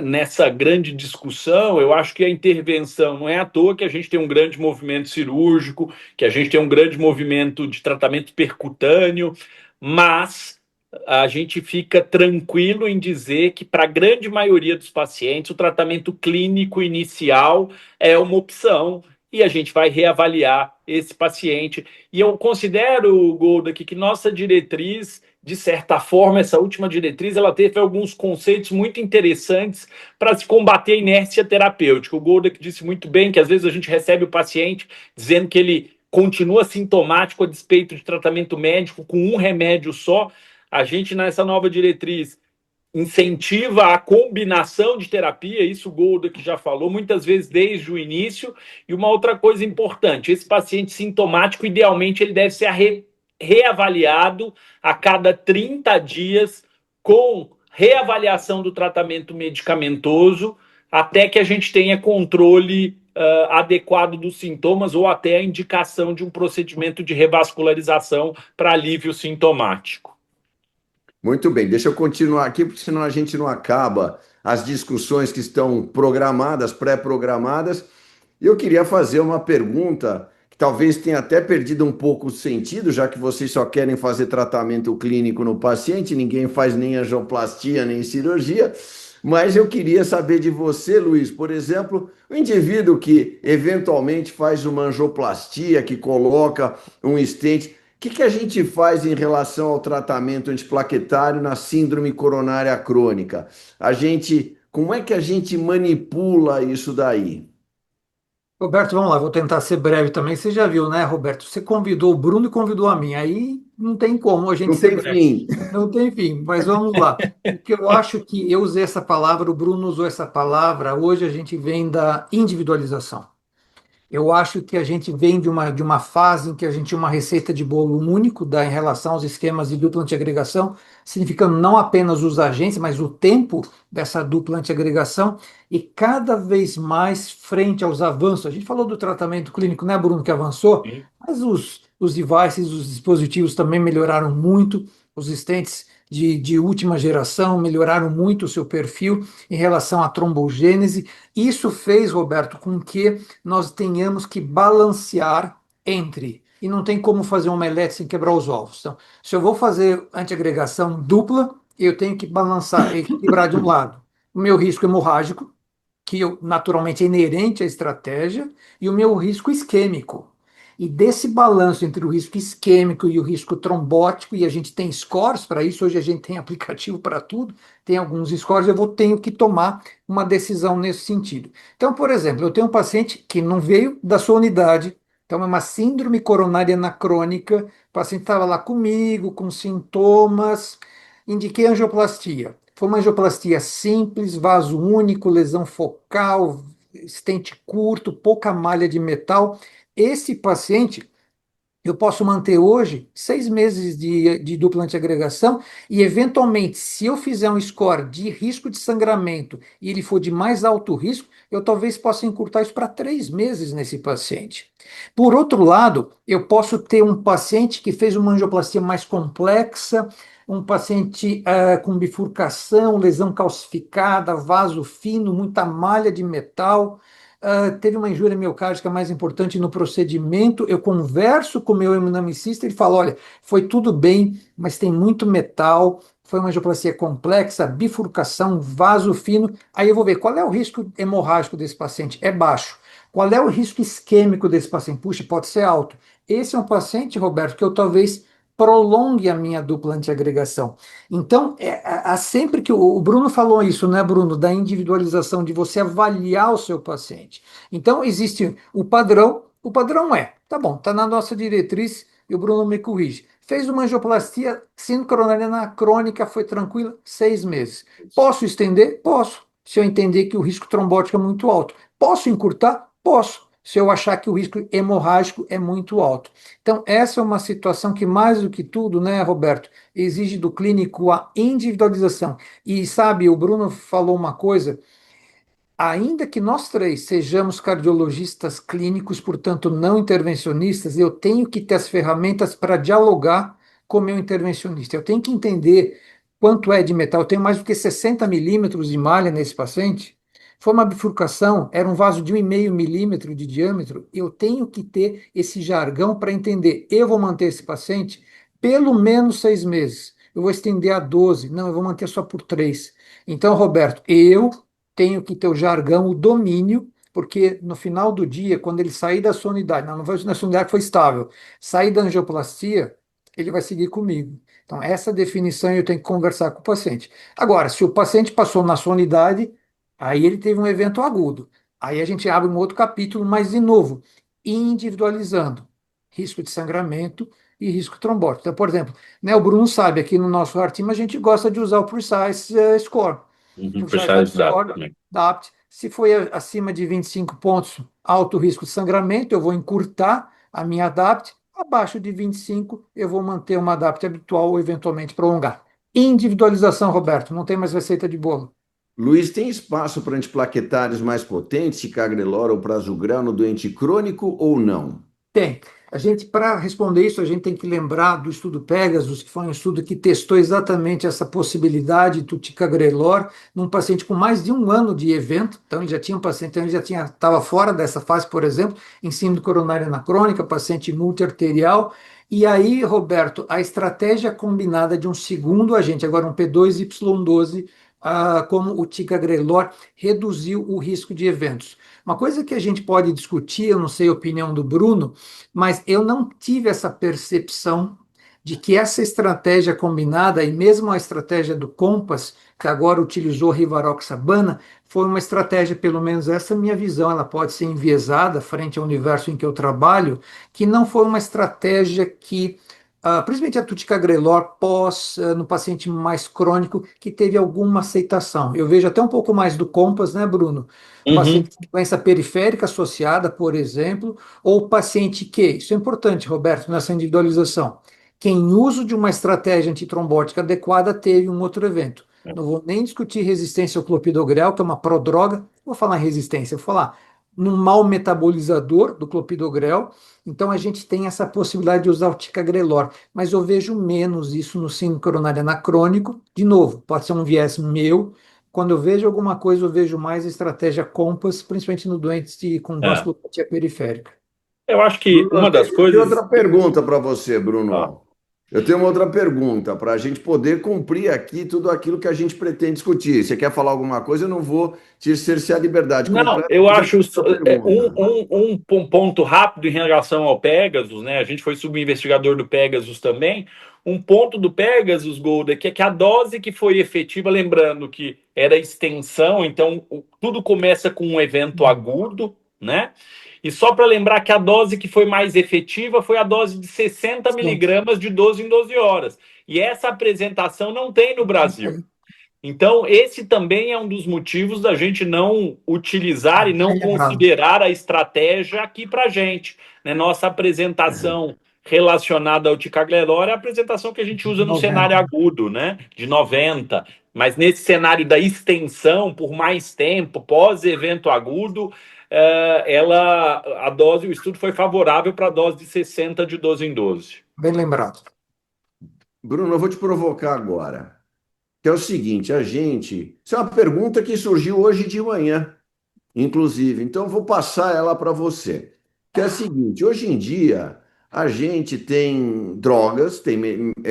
nessa grande discussão, eu acho que a intervenção não é à toa que a gente tem um grande movimento cirúrgico, que a gente tem um grande movimento de tratamento percutâneo, mas a gente fica tranquilo em dizer que, para a grande maioria dos pacientes, o tratamento clínico inicial é uma opção e a gente vai reavaliar esse paciente. E eu considero, Golda, que nossa diretriz, de certa forma, essa última diretriz, ela teve alguns conceitos muito interessantes para se combater a inércia terapêutica. O Golda que disse muito bem que às vezes a gente recebe o paciente dizendo que ele continua sintomático a despeito de tratamento médico com um remédio só. A gente, nessa nova diretriz, incentiva a combinação de terapia, isso o Golda que já falou, muitas vezes desde o início. E uma outra coisa importante, esse paciente sintomático, idealmente, ele deve ser reavaliado a cada 30 dias com reavaliação do tratamento medicamentoso até que a gente tenha controle adequado dos sintomas ou até a indicação de um procedimento de revascularização para alívio sintomático. Muito bem, deixa eu continuar aqui, porque senão a gente não acaba as discussões que estão programadas, pré-programadas. E eu queria fazer uma pergunta que talvez tenha até perdido um pouco o sentido, já que vocês só querem fazer tratamento clínico no paciente, ninguém faz nem angioplastia, nem cirurgia. Mas eu queria saber de você, Luiz, por exemplo, o indivíduo que eventualmente faz uma angioplastia, que coloca um stent, que a gente faz em relação ao tratamento antiplaquetário na síndrome coronária crônica? Como é que a gente manipula isso daí? Roberto, vamos lá, vou tentar ser breve também. Você já viu, né, Roberto? Você convidou o Bruno e convidou a mim. Aí não tem como a gente Não ser tem breve. fim. Não tem fim, mas vamos lá. Porque eu acho que eu usei essa palavra, o Bruno usou essa palavra, hoje a gente vem da individualização. Eu acho que a gente vem de uma fase em que a gente tinha uma receita de bolo único em relação aos esquemas de dupla antiagregação, significando não apenas os agentes, mas o tempo dessa dupla antiagregação, e cada vez mais frente aos avanços. A gente falou do tratamento clínico, né, Bruno, que avançou, mas os devices, os dispositivos também melhoraram muito, os stents de última geração melhoraram muito o seu perfil em relação à trombogênese. Isso fez, Roberto, com que nós tenhamos que balancear entre, e não tem como fazer um omelete sem quebrar os ovos. Então, se eu vou fazer antiagregação dupla, eu tenho que balançar, equilibrar de um lado o meu risco hemorrágico, naturalmente é inerente à estratégia, e o meu risco isquêmico. E desse balanço entre o risco isquêmico e o risco trombótico, e a gente tem scores para isso, hoje a gente tem aplicativo para tudo, tem alguns scores, tenho que tomar uma decisão nesse sentido. Então, por exemplo, eu tenho um paciente que não veio da sua unidade, então é uma síndrome coronária anacrônica, o paciente estava lá comigo, com sintomas, indiquei angioplastia. Foi uma angioplastia simples, vaso único, lesão focal, estente curto, pouca malha de metal. Esse paciente eu posso manter hoje 6 meses de dupla antiagregação e, eventualmente, se eu fizer um score de risco de sangramento e ele for de mais alto risco, eu talvez possa encurtar isso para 3 meses nesse paciente. Por outro lado, eu posso ter um paciente que fez uma angioplastia mais complexa, um paciente com bifurcação, lesão calcificada, vaso fino, muita malha de metal. Teve uma injúria miocárdica mais importante no procedimento. Eu converso com o meu hemodinamicista, ele fala: olha, foi tudo bem, mas tem muito metal, foi uma angioplastia complexa, bifurcação, vaso fino. Aí eu vou ver qual é o risco hemorrágico desse paciente. É baixo. Qual é o risco isquêmico desse paciente? Puxa, pode ser alto. Esse é um paciente, Roberto, que eu talvez prolongue a minha dupla antiagregação. Então, sempre que o Bruno falou isso, né, Bruno, da individualização, de você avaliar o seu paciente. Então, existe o padrão, O padrão é, tá bom, tá na nossa diretriz e o Bruno me corrige. Fez uma angioplastia, síndrome coronariana crônica, foi tranquila, 6 meses. Posso estender? Posso. Se eu entender que o risco trombótico é muito alto. Posso encurtar? Posso. Se eu achar que o risco hemorrágico é muito alto. Então, essa é uma situação que, mais do que tudo, né, Roberto, exige do clínico a individualização. E sabe, o Bruno falou uma coisa. Ainda que nós três sejamos cardiologistas clínicos, portanto não intervencionistas, eu tenho que ter as ferramentas para dialogar com o meu intervencionista. Eu tenho que entender quanto é de metal. Eu tenho mais do que 60 milímetros de malha nesse paciente. Foi uma bifurcação, era um vaso de 1,5 milímetro de diâmetro. Eu tenho que ter esse jargão para entender. Eu vou manter esse paciente pelo menos 6 meses. Eu vou estender a 12. Não, eu vou manter só por 3. Então, Roberto, eu tenho que ter o jargão, o domínio, porque no final do dia, quando ele sair da sua unidade, não foi na sua unidade que foi estável, sair da angioplastia, ele vai seguir comigo. Então, essa definição eu tenho que conversar com o paciente. Agora, se o paciente passou na sua unidade, aí ele teve um evento agudo. Aí a gente abre um outro capítulo, mas, de novo, individualizando risco de sangramento e risco trombótico. Então, por exemplo, né, o Bruno sabe, aqui no nosso artigo a gente gosta de usar o Precise Score. Uhum, O Charge exato, Score também. da APT, se foi acima de 25 pontos, alto risco de sangramento, eu vou encurtar a minha ADAPT. Abaixo de 25, eu vou manter uma ADAPT habitual ou eventualmente prolongar. Individualização, Roberto, não tem mais receita de bolo. Luiz, tem espaço para antiplaquetários mais potentes, ticagrelor ou prasugrel no doente crônico ou não? Tem. A gente, para responder isso, a gente tem que lembrar do estudo Pegasus, que foi um estudo que testou exatamente essa possibilidade do ticagrelor num paciente com mais de 1 ano de evento. Então, ele já tinha um paciente, então ele já tinha, estava fora dessa fase, por exemplo, em síndrome coronária anacrônica, paciente multiarterial. E aí, Roberto, a estratégia combinada de um segundo agente, agora um P2Y12, como o ticagrelor, reduziu o risco de eventos. Uma coisa que a gente pode discutir, eu não sei a opinião do Bruno, mas eu não tive essa percepção de que essa estratégia combinada, e mesmo a estratégia do Compass, que agora utilizou Rivaroxabana, foi uma estratégia, pelo menos essa é a minha visão, ela pode ser enviesada frente ao universo em que eu trabalho, que não foi uma estratégia que, principalmente a Tuticagrelor pós, no paciente mais crônico, que teve alguma aceitação. Eu vejo até um pouco mais do Compass, né, Bruno? Uhum. Paciente com doença periférica associada, por exemplo, ou paciente que, isso é importante, Roberto, nessa individualização, que em uso de uma estratégia antitrombótica adequada teve um outro evento. Não vou nem discutir resistência ao clopidogrel, que é uma prodroga, vou falar em resistência, vou falar num mal metabolizador do clopidogrel, então a gente tem essa possibilidade de usar o ticagrelor, mas eu vejo menos isso no síndrome coronário anacrônico, de novo, pode ser um viés meu, quando eu vejo alguma coisa, eu vejo mais a estratégia Compass, principalmente no doentes com É. vasculopatia periférica. Eu acho que Bruno, uma das eu tenho coisas. outra pergunta para você, Ah, Bruno. Eu tenho uma outra pergunta para a gente poder cumprir aqui tudo aquilo que a gente pretende discutir. Você quer falar alguma coisa? Eu não vou te cercear a liberdade não, completa, eu mas eu acho tenho essa pergunta. um ponto rápido em relação ao Pegasus, né? A gente foi subinvestigador do Pegasus também. Um ponto do Pegasus, Golda, que é que a dose que foi efetiva, lembrando que era extensão, então tudo começa com um evento agudo, né? E só para lembrar que a dose que foi mais efetiva foi a dose de 60 Sim. miligramas de 12 em 12 horas. E essa apresentação não tem no Brasil. Então, esse também é um dos motivos da gente não utilizar e não Bem lembrado. considerar a estratégia aqui para a gente. Né? Nossa apresentação relacionada ao ticagrelor é a apresentação que a gente usa no 90. cenário agudo, né? De 90. Mas nesse cenário da extensão por mais tempo, pós-evento agudo, a dose, o estudo foi favorável para a dose de 60 de 12 em 12. Bem lembrado. Bruno, eu vou te provocar agora. Que é o seguinte, a gente. Isso é uma pergunta que surgiu hoje de manhã, inclusive. Então, eu vou passar ela para você. Que é a seguinte: hoje em dia, a gente tem drogas, tem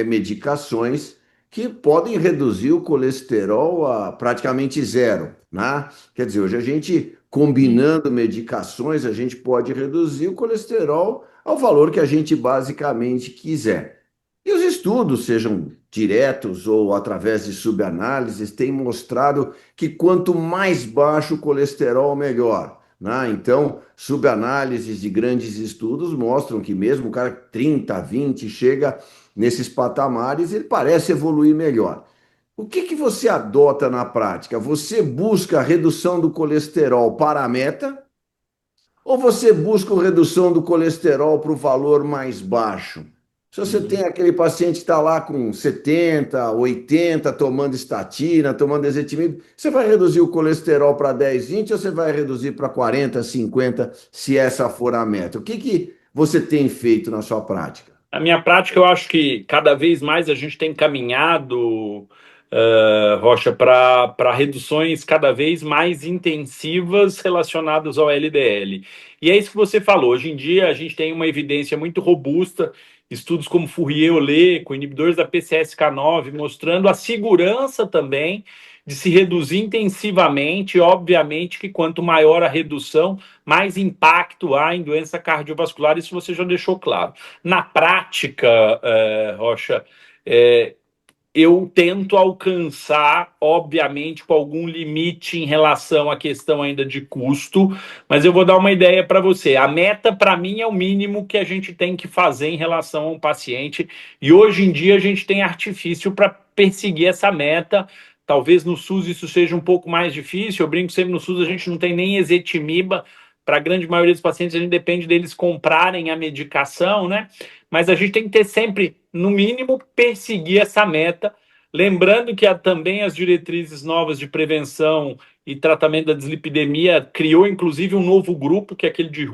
medicações que podem reduzir o colesterol a praticamente zero, né? Quer dizer, hoje a gente, combinando medicações, a gente pode reduzir o colesterol ao valor que a gente basicamente quiser. E os estudos, sejam diretos ou através de subanálises, têm mostrado que quanto mais baixo o colesterol, melhor. né? Então, subanálises de grandes estudos mostram que mesmo o cara 30, 20 chega nesses patamares, ele parece evoluir melhor. O que que você adota na prática? Você busca a redução do colesterol para a meta ou você busca a redução do colesterol para o valor mais baixo? Se você tem aquele paciente que está lá com 70, 80, tomando estatina, tomando ezetimibe, você vai reduzir o colesterol para 10, 20 ou você vai reduzir para 40, 50, se essa for a meta? O que que você tem feito na sua prática? Na minha prática, eu acho que cada vez mais a gente tem caminhado, Rocha, para reduções cada vez mais intensivas relacionadas ao LDL. E é isso que você falou. Hoje em dia, a gente tem uma evidência muito robusta, estudos como Fourier-Olé, com inibidores da PCSK9, mostrando a segurança também de se reduzir intensivamente. Obviamente que quanto maior a redução, mais impacto há em doença cardiovascular, isso você já deixou claro. Na prática, Rocha, é, eu tento alcançar, obviamente, com algum limite em relação à questão ainda de custo, mas eu vou dar uma ideia para você. A meta, para mim, é o mínimo que a gente tem que fazer em relação a um paciente, e hoje em dia a gente tem artifício para perseguir essa meta. Talvez no SUS isso seja um pouco mais difícil. Eu brinco sempre, no SUS a gente não tem nem ezetimiba. Para a grande maioria dos pacientes, a gente depende deles comprarem a medicação, né? Mas a gente tem que ter sempre, no mínimo, perseguir essa meta. Lembrando que há também as diretrizes novas de prevenção e tratamento da dislipidemia criou, inclusive, um novo grupo, que é aquele de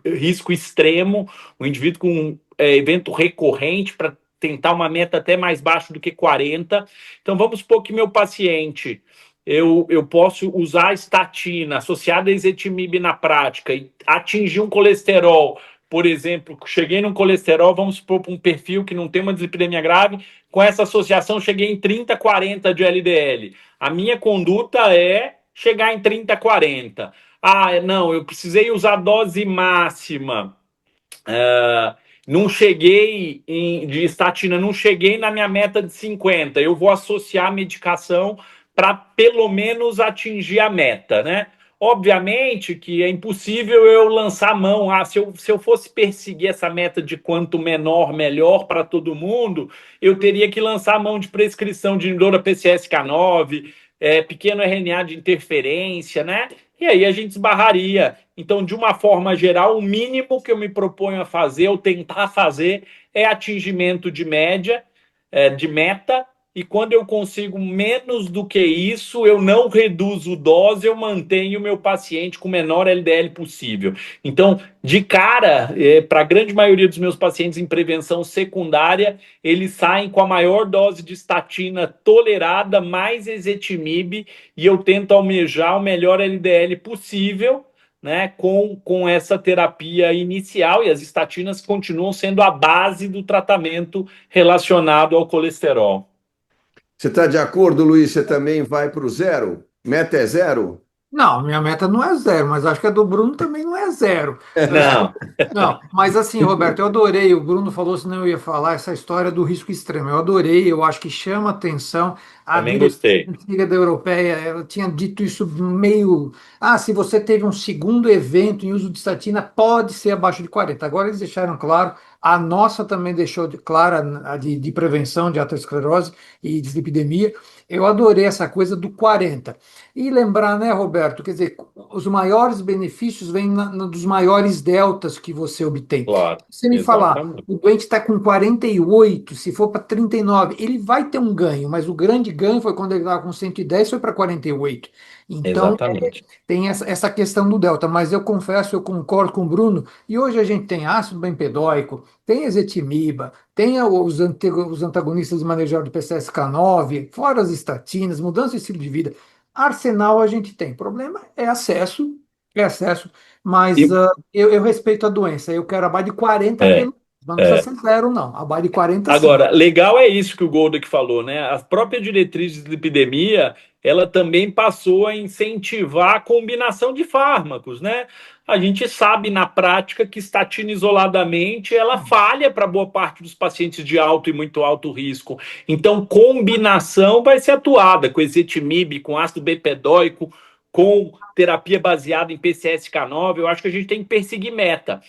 risco extremo, o indivíduo com evento recorrente, para tentar uma meta até mais baixa do que 40. Então, vamos supor que meu paciente eu posso usar a estatina associada a ezetimibe na prática e atingir um colesterol, por exemplo, cheguei num colesterol, vamos supor, para um perfil que não tem uma dislipidemia grave, com essa associação cheguei em 30, 40 de LDL. A minha conduta é chegar em 30, 40. Ah, não, eu precisei usar dose máxima. Não cheguei de estatina, não cheguei na minha meta de 50. Eu vou associar a medicação para pelo menos atingir a meta, né? Obviamente que é impossível eu lançar a mão. Se eu fosse perseguir essa meta de quanto menor, melhor para todo mundo, eu teria que lançar a mão de prescrição de inibidora PCSK9, pequeno RNA de interferência, né? E aí a gente esbarraria. Então, de uma forma geral, o mínimo que eu me proponho a fazer, ou tentar fazer, é atingimento de média, de meta, e quando eu consigo menos do que isso, eu não reduzo dose, eu mantenho o meu paciente com o menor LDL possível. Então, de cara, para a grande maioria dos meus pacientes em prevenção secundária, eles saem com a maior dose de estatina tolerada, mais ezetimibe, e eu tento almejar o melhor LDL possível, né, com essa terapia inicial, e as estatinas continuam sendo a base do tratamento relacionado ao colesterol. Você está de acordo, Luiz? Você também vai para o zero? Meta é zero? Não, minha meta não é zero, mas acho que a do Bruno também não é zero. Não, Não, mas assim, Roberto, eu adorei. O Bruno falou, senão eu ia falar essa história do risco extremo. Eu adorei, eu acho que chama atenção. A também diretriz gostei. antiga da europeia, ela tinha dito isso meio. Ah, se você teve um segundo evento em uso de estatina, pode ser abaixo de 40. Agora eles deixaram claro, a nossa também deixou clara, a de prevenção de aterosclerose e dislipidemia. Eu adorei essa coisa do 40. E lembrar, né, Roberto, quer dizer, os maiores benefícios vêm dos maiores deltas que você obtém. Claro, Se me falar, exatamente. o doente está com 48, se for para 39, ele vai ter um ganho, mas o grande ganho foi quando ele estava com 110, foi para 48. Então, Exatamente. tem essa questão do delta, mas eu confesso, eu concordo com o Bruno, e hoje a gente tem ácido bempedóico, tem ezetimiba, tem os antagonistas de manejo de PCSK9, fora as estatinas, mudança de estilo de vida. Arsenal a gente tem. O problema é acesso, mas E, eu respeito a doença. Eu quero abaixo de 40 é, pelo menos. Não precisa é. ser zero, não. Abaixo de 40, sim. Agora, legal é isso que o Goldak falou, né? A própria diretriz de dislipidemia, ela também passou a incentivar a combinação de fármacos, né? A gente sabe na prática que estatina isoladamente ela falha para boa parte dos pacientes de alto e muito alto risco. Então, combinação vai ser atuada com ezetimibe, com ácido bempedóico, com terapia baseada em PCSK9, eu acho que a gente tem que perseguir meta.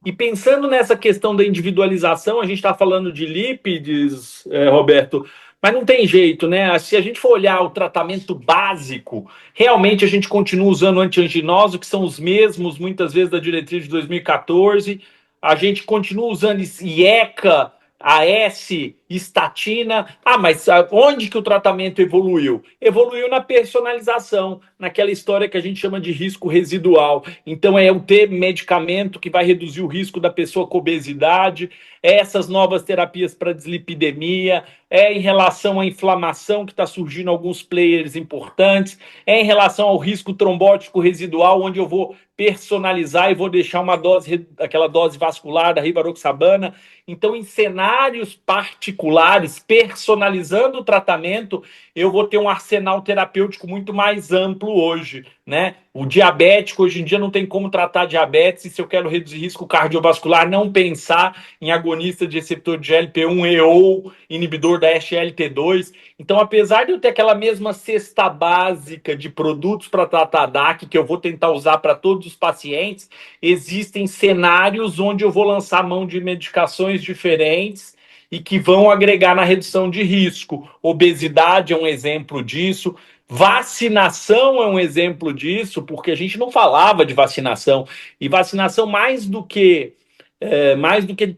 E pensando nessa questão da individualização, a gente está falando de lípides, Roberto, mas não tem jeito, né? Se a gente for olhar o tratamento básico, realmente a gente continua usando antianginose, que são os mesmos, muitas vezes, da diretriz de 2014. A gente continua usando IECA, AS, estatina. Ah, mas onde que o tratamento evoluiu? Evoluiu na personalização, naquela história que a gente chama de risco residual. Então, é o ter medicamento que vai reduzir o risco da pessoa com obesidade, essas novas terapias para dislipidemia, em relação à inflamação que está surgindo alguns players importantes, em relação ao risco trombótico residual, onde eu vou personalizar e vou deixar uma dose, aquela dose vascular da rivaroxabana. Então, em cenários particulares, personalizando o tratamento, eu vou ter um arsenal terapêutico muito mais amplo hoje, né? O diabético, hoje em dia, não tem como tratar diabetes, e se eu quero reduzir risco cardiovascular, não pensar em agonista de receptor de GLP-1 e ou inibidor da SGLT2. Então, apesar de eu ter aquela mesma cesta básica de produtos para tratar DAC, que eu vou tentar usar para todos os pacientes, existem cenários onde eu vou lançar mão de medicações diferentes e que vão agregar na redução de risco. Obesidade é um exemplo disso. Vacinação é um exemplo disso, porque a gente não falava de vacinação. E vacinação, mais do que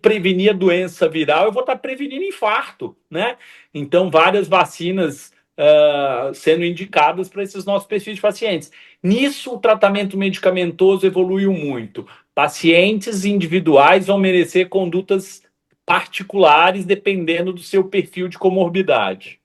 prevenir a doença viral, eu vou estar prevenindo infarto, né? Então, várias vacinas sendo indicadas para esses nossos perfis de pacientes. Nisso, o tratamento medicamentoso evoluiu muito. Pacientes individuais vão merecer condutas particulares, dependendo do seu perfil de comorbidade.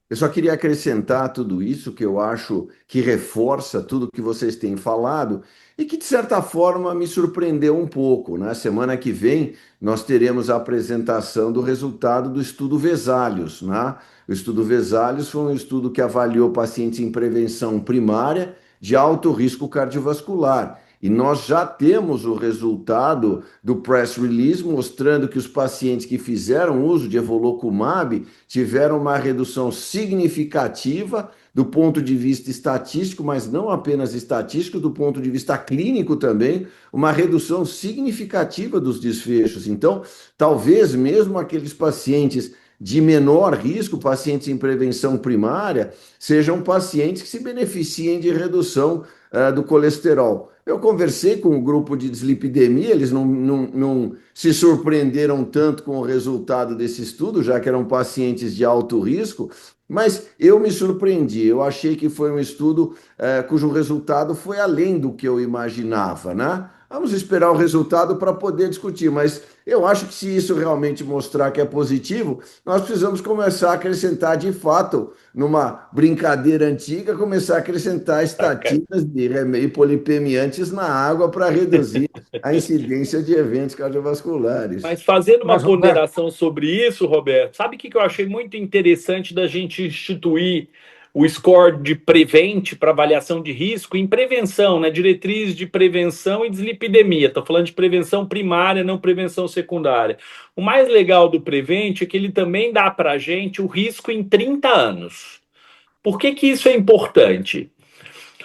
Eu só queria acrescentar tudo isso, que eu acho que reforça tudo que vocês têm falado e que, de certa forma, me surpreendeu um pouco. Na semana que vem, nós teremos a apresentação do resultado do estudo Vesalius, né? O estudo Vesalius foi um estudo que avaliou pacientes em prevenção primária de alto risco cardiovascular. E nós já temos o resultado do press release mostrando que os pacientes que fizeram uso de evolocumab tiveram uma redução significativa do ponto de vista estatístico, mas não apenas estatístico, do ponto de vista clínico também, uma redução significativa dos desfechos. Então, talvez mesmo aqueles pacientes de menor risco, pacientes em prevenção primária, sejam pacientes que se beneficiem de redução do colesterol. Eu conversei com o grupo de dislipidemia, eles não se surpreenderam tanto com o resultado desse estudo, já que eram pacientes de alto risco, mas eu me surpreendi. Eu achei que foi um estudo cujo resultado foi além do que eu imaginava, né? Vamos esperar o resultado para poder discutir, mas eu acho que se isso realmente mostrar que é positivo, nós precisamos começar a acrescentar de fato, numa brincadeira antiga, começar a acrescentar estatinas e polipemiantes na água para reduzir a incidência de eventos cardiovasculares. Mas fazendo uma Mas, Roberto, ponderação sobre isso, Roberto, sabe o que eu achei muito interessante da gente instituir o score de Prevent para avaliação de risco em prevenção, né? Diretriz de prevenção e dislipidemia. Estou falando de prevenção primária, não prevenção secundária. O mais legal do Prevent é que ele também dá para a gente o risco em 30 anos. Por que que isso é importante?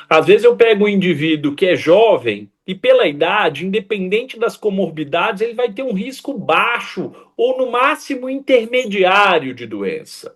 Às vezes eu pego um indivíduo que é jovem e pela idade, independente das comorbidades, ele vai ter um risco baixo ou no máximo intermediário de doença.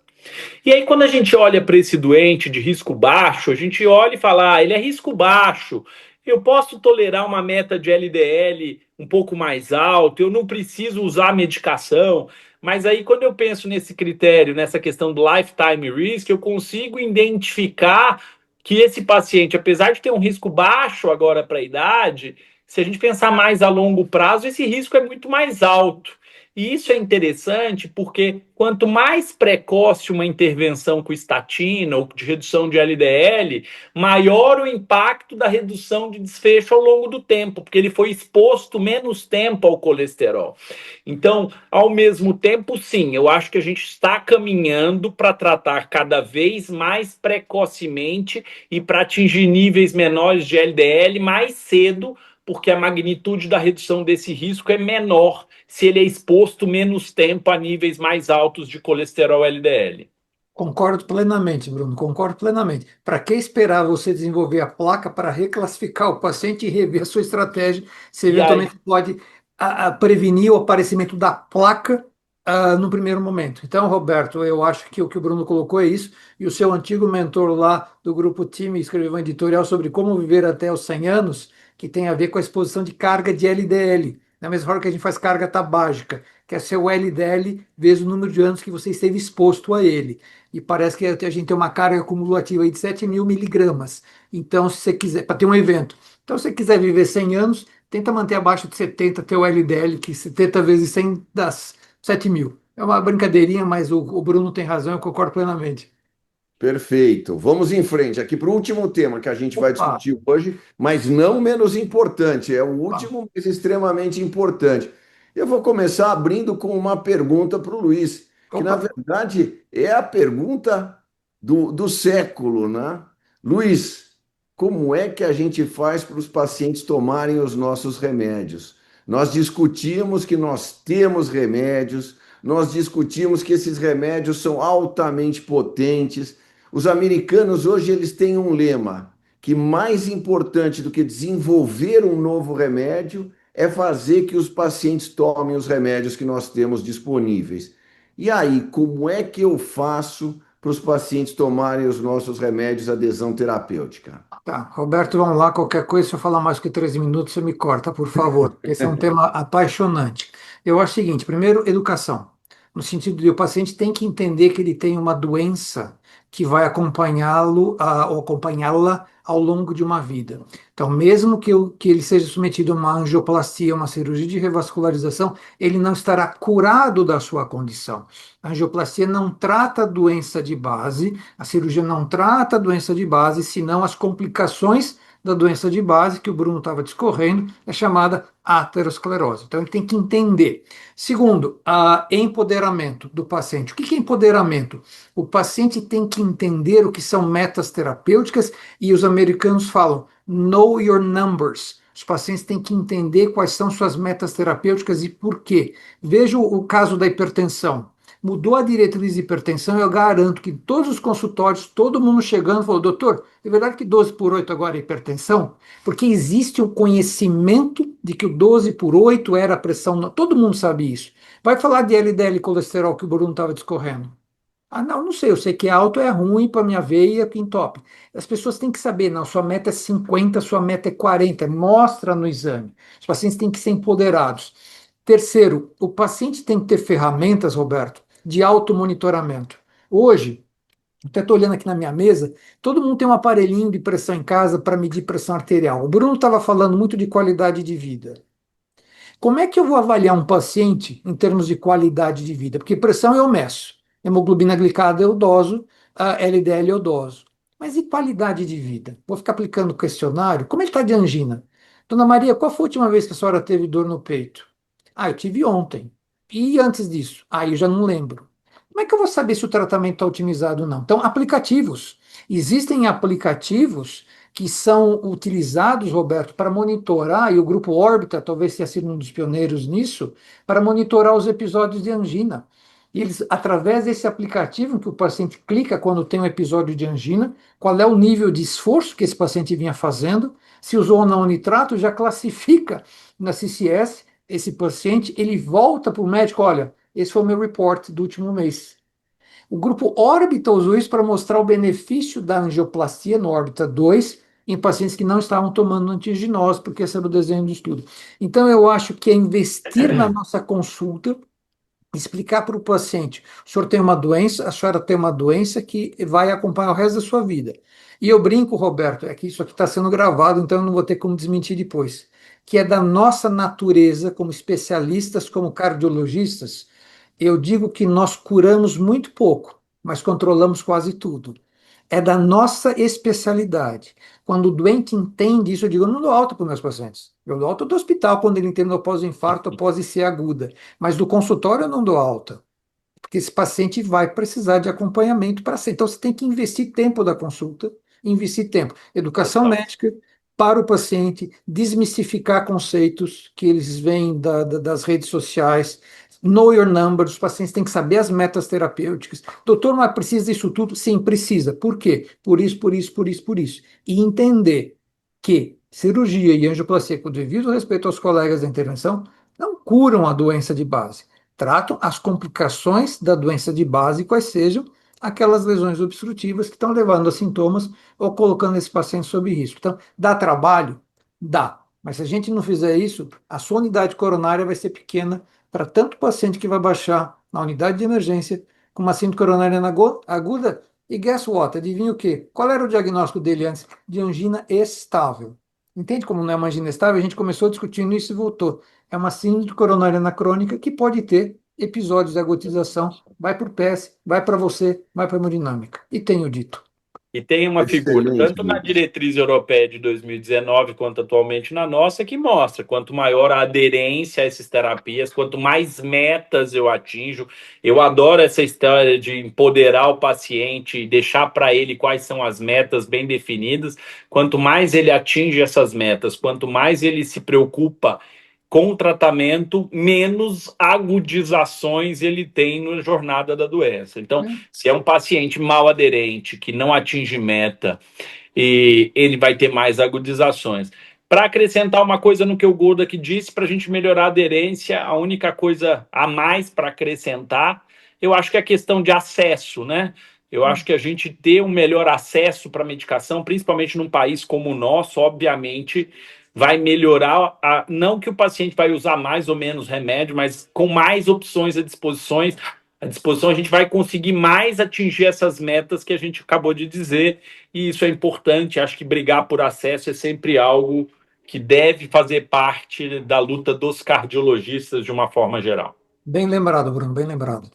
E aí, quando a gente olha para esse doente de risco baixo, a gente olha e fala, ele é risco baixo, eu posso tolerar uma meta de LDL um pouco mais alta, eu não preciso usar medicação, mas aí quando eu penso nesse critério, nessa questão do lifetime risk, eu consigo identificar que esse paciente, apesar de ter um risco baixo agora para a idade, se a gente pensar mais a longo prazo, esse risco é muito mais alto. E isso é interessante porque quanto mais precoce uma intervenção com estatina ou de redução de LDL, maior o impacto da redução de desfecho ao longo do tempo, porque ele foi exposto menos tempo ao colesterol. Então, ao mesmo tempo, sim, eu acho que a gente está caminhando para tratar cada vez mais precocemente e para atingir níveis menores de LDL mais cedo, porque a magnitude da redução desse risco é menor se ele é exposto menos tempo a níveis mais altos de colesterol LDL. Concordo plenamente, Bruno, concordo plenamente. Para que esperar você desenvolver a placa para reclassificar o paciente e rever a sua estratégia, se E aí, eventualmente pode prevenir o aparecimento da placa no primeiro momento? Então, Roberto, eu acho que o que o Bruno colocou é isso, e o seu antigo mentor lá do grupo Time escreveu um editorial sobre como viver até os 100 anos, que tem a ver com a exposição de carga de LDL. Da mesma forma que a gente faz carga tabágica, que é seu LDL vezes o número de anos que você esteve exposto a ele. E parece que a gente tem uma carga cumulativa aí de 7.000 miligramas. Então, se você quiser, para ter um evento. Então, se você quiser viver 100 anos, tenta manter abaixo de 70 teu LDL, que 70 vezes 100 dá 7.000. É uma brincadeirinha, mas o Bruno tem razão, eu concordo plenamente. Perfeito. Vamos em frente aqui para o último tema que a gente vai Opa, discutir hoje, mas não menos importante. É o opa, último, mas extremamente importante. Eu vou começar abrindo com uma pergunta para o Luiz, que na opa. verdade é a pergunta do século, né? Luiz, como é que a gente faz para os pacientes tomarem os nossos remédios? Nós discutimos que nós temos remédios, nós discutimos que esses remédios são altamente potentes. Os americanos hoje eles têm um lema que mais importante do que desenvolver um novo remédio é fazer que os pacientes tomem os remédios que nós temos disponíveis. E aí, como é que eu faço para os pacientes tomarem os nossos remédios adesão terapêutica? Tá, Roberto, vamos lá. Qualquer coisa, se eu falar mais que 3 minutos, você me corta, por favor. Esse é um tema apaixonante. Eu acho o seguinte: primeiro, educação. No sentido de o paciente tem que entender que ele tem uma doença que vai acompanhá-lo ou acompanhá-la ao longo de uma vida. Então, mesmo que ele seja submetido a uma angioplastia, uma cirurgia de revascularização, ele não estará curado da sua condição. A angioplastia não trata a doença de base, a cirurgia não trata a doença de base, senão as complicações da doença de base, que o Bruno estava discorrendo, é chamada aterosclerose. Então, ele tem que entender. Segundo, empoderamento do paciente. O que é empoderamento? O paciente tem que entender o que são metas terapêuticas e os americanos falam know your numbers. Os pacientes têm que entender quais são suas metas terapêuticas e por quê. Veja o caso da hipertensão. Mudou a diretriz de hipertensão, eu garanto que todos os consultórios, todo mundo chegando, falou, doutor, é verdade que 12 por 8 agora é hipertensão? Porque existe o conhecimento de que o 12 por 8 era a pressão, todo mundo sabe isso. Vai falar de LDL colesterol que o Bruno estava discorrendo. Ah, não, não sei, eu sei que alto é ruim para minha veia, que entope. As pessoas têm que saber, não, sua meta é 50, sua meta é 40, mostra no exame. Os pacientes têm que ser empoderados. Terceiro, o paciente tem que ter ferramentas, Roberto, de automonitoramento. Hoje, até estou olhando aqui na minha mesa, todo mundo tem um aparelhinho de pressão em casa para medir pressão arterial. O Bruno estava falando muito de qualidade de vida. Como é que eu vou avaliar um paciente em termos de qualidade de vida? Porque pressão eu meço, hemoglobina glicada eu doso, a LDL eu doso. Mas e qualidade de vida? Vou ficar aplicando questionário? Como ele está de angina? Dona Maria, qual foi a última vez que a senhora teve dor no peito? Ah, eu tive ontem. E antes disso? Ah, eu já não lembro. Como é que eu vou saber se o tratamento está otimizado ou não? Então, aplicativos. Existem aplicativos que são utilizados, Roberto, para monitorar, e o Grupo Órbita talvez tenha sido um dos pioneiros nisso, para monitorar os episódios de angina. E eles, através desse aplicativo que o paciente clica quando tem um episódio de angina, qual é o nível de esforço que esse paciente vinha fazendo, se usou ou não nitrato, já classifica na CCS esse paciente, ele volta para o médico, olha, esse foi o meu report do último mês. O grupo Órbita usou isso para mostrar o benefício da angioplastia no Órbita 2 em pacientes que não estavam tomando antiginose, porque esse era o desenho do estudo. Então, eu acho que é investir na nossa consulta, explicar para o paciente: o senhor tem uma doença, a senhora tem uma doença que vai acompanhar o resto da sua vida. E eu brinco, Roberto, é que isso aqui está sendo gravado, então eu não vou ter como desmentir depois, que é da nossa natureza, como especialistas, como cardiologistas, eu digo que nós curamos muito pouco, mas controlamos quase tudo. É da nossa especialidade. Quando o doente entende isso, eu digo, eu não dou alta para os meus pacientes. Eu dou alta do hospital quando ele entende pós-infarto ou pós-IC aguda. Mas do consultório eu não dou alta. Porque esse paciente vai precisar de acompanhamento para ser. Então você tem que investir tempo da consulta, investir tempo. Educação total. médica para o paciente, desmistificar conceitos que eles vêm das redes sociais, know your numbers, os pacientes têm que saber as metas terapêuticas. Doutor, mas precisa disso tudo? Sim, precisa. Por quê? Por isso, por isso, por isso, por isso. E entender que cirurgia e angioplastia, com devido respeito aos colegas da intervenção, não curam a doença de base. Tratam as complicações da doença de base, quais sejam aquelas lesões obstrutivas que estão levando a sintomas ou colocando esse paciente sob risco. Então, dá trabalho? Dá. Mas se a gente não fizer isso, a sua unidade coronária vai ser pequena para tanto paciente que vai baixar na unidade de emergência com uma síndrome coronária aguda. E guess what? Adivinha o quê? Qual era o diagnóstico dele antes? De angina estável. Entende como não é uma angina estável? A gente começou discutindo isso e voltou. É uma síndrome coronariana crônica que pode ter episódios de agotização. Vai para o PS, vai para você, vai para a hemodinâmica. E tenho dito. E tem uma figura, Excelente, tanto na Lucas. diretriz europeia de 2019 quanto atualmente na nossa, que mostra quanto maior a aderência a essas terapias, quanto mais metas eu atinjo. Eu adoro essa história de empoderar o paciente e deixar para ele quais são as metas bem definidas. Quanto mais ele atinge essas metas, quanto mais ele se preocupa com o tratamento, menos agudizações ele tem na jornada da doença. Então, se é um paciente mal aderente, que não atinge meta, e ele vai ter mais agudizações. Para acrescentar uma coisa no que o Golda que disse, para a gente melhorar a aderência, a única coisa a mais para acrescentar, eu acho que é a questão de acesso, né? Eu acho que a gente ter um melhor acesso para a medicação, principalmente num país como o nosso, obviamente, vai melhorar, não que o paciente vai usar mais ou menos remédio, mas com mais opções à disposição, a gente vai conseguir mais atingir essas metas que a gente acabou de dizer, e isso é importante. Acho que brigar por acesso é sempre algo que deve fazer parte da luta dos cardiologistas de uma forma geral. Bem lembrado, Bruno, bem lembrado.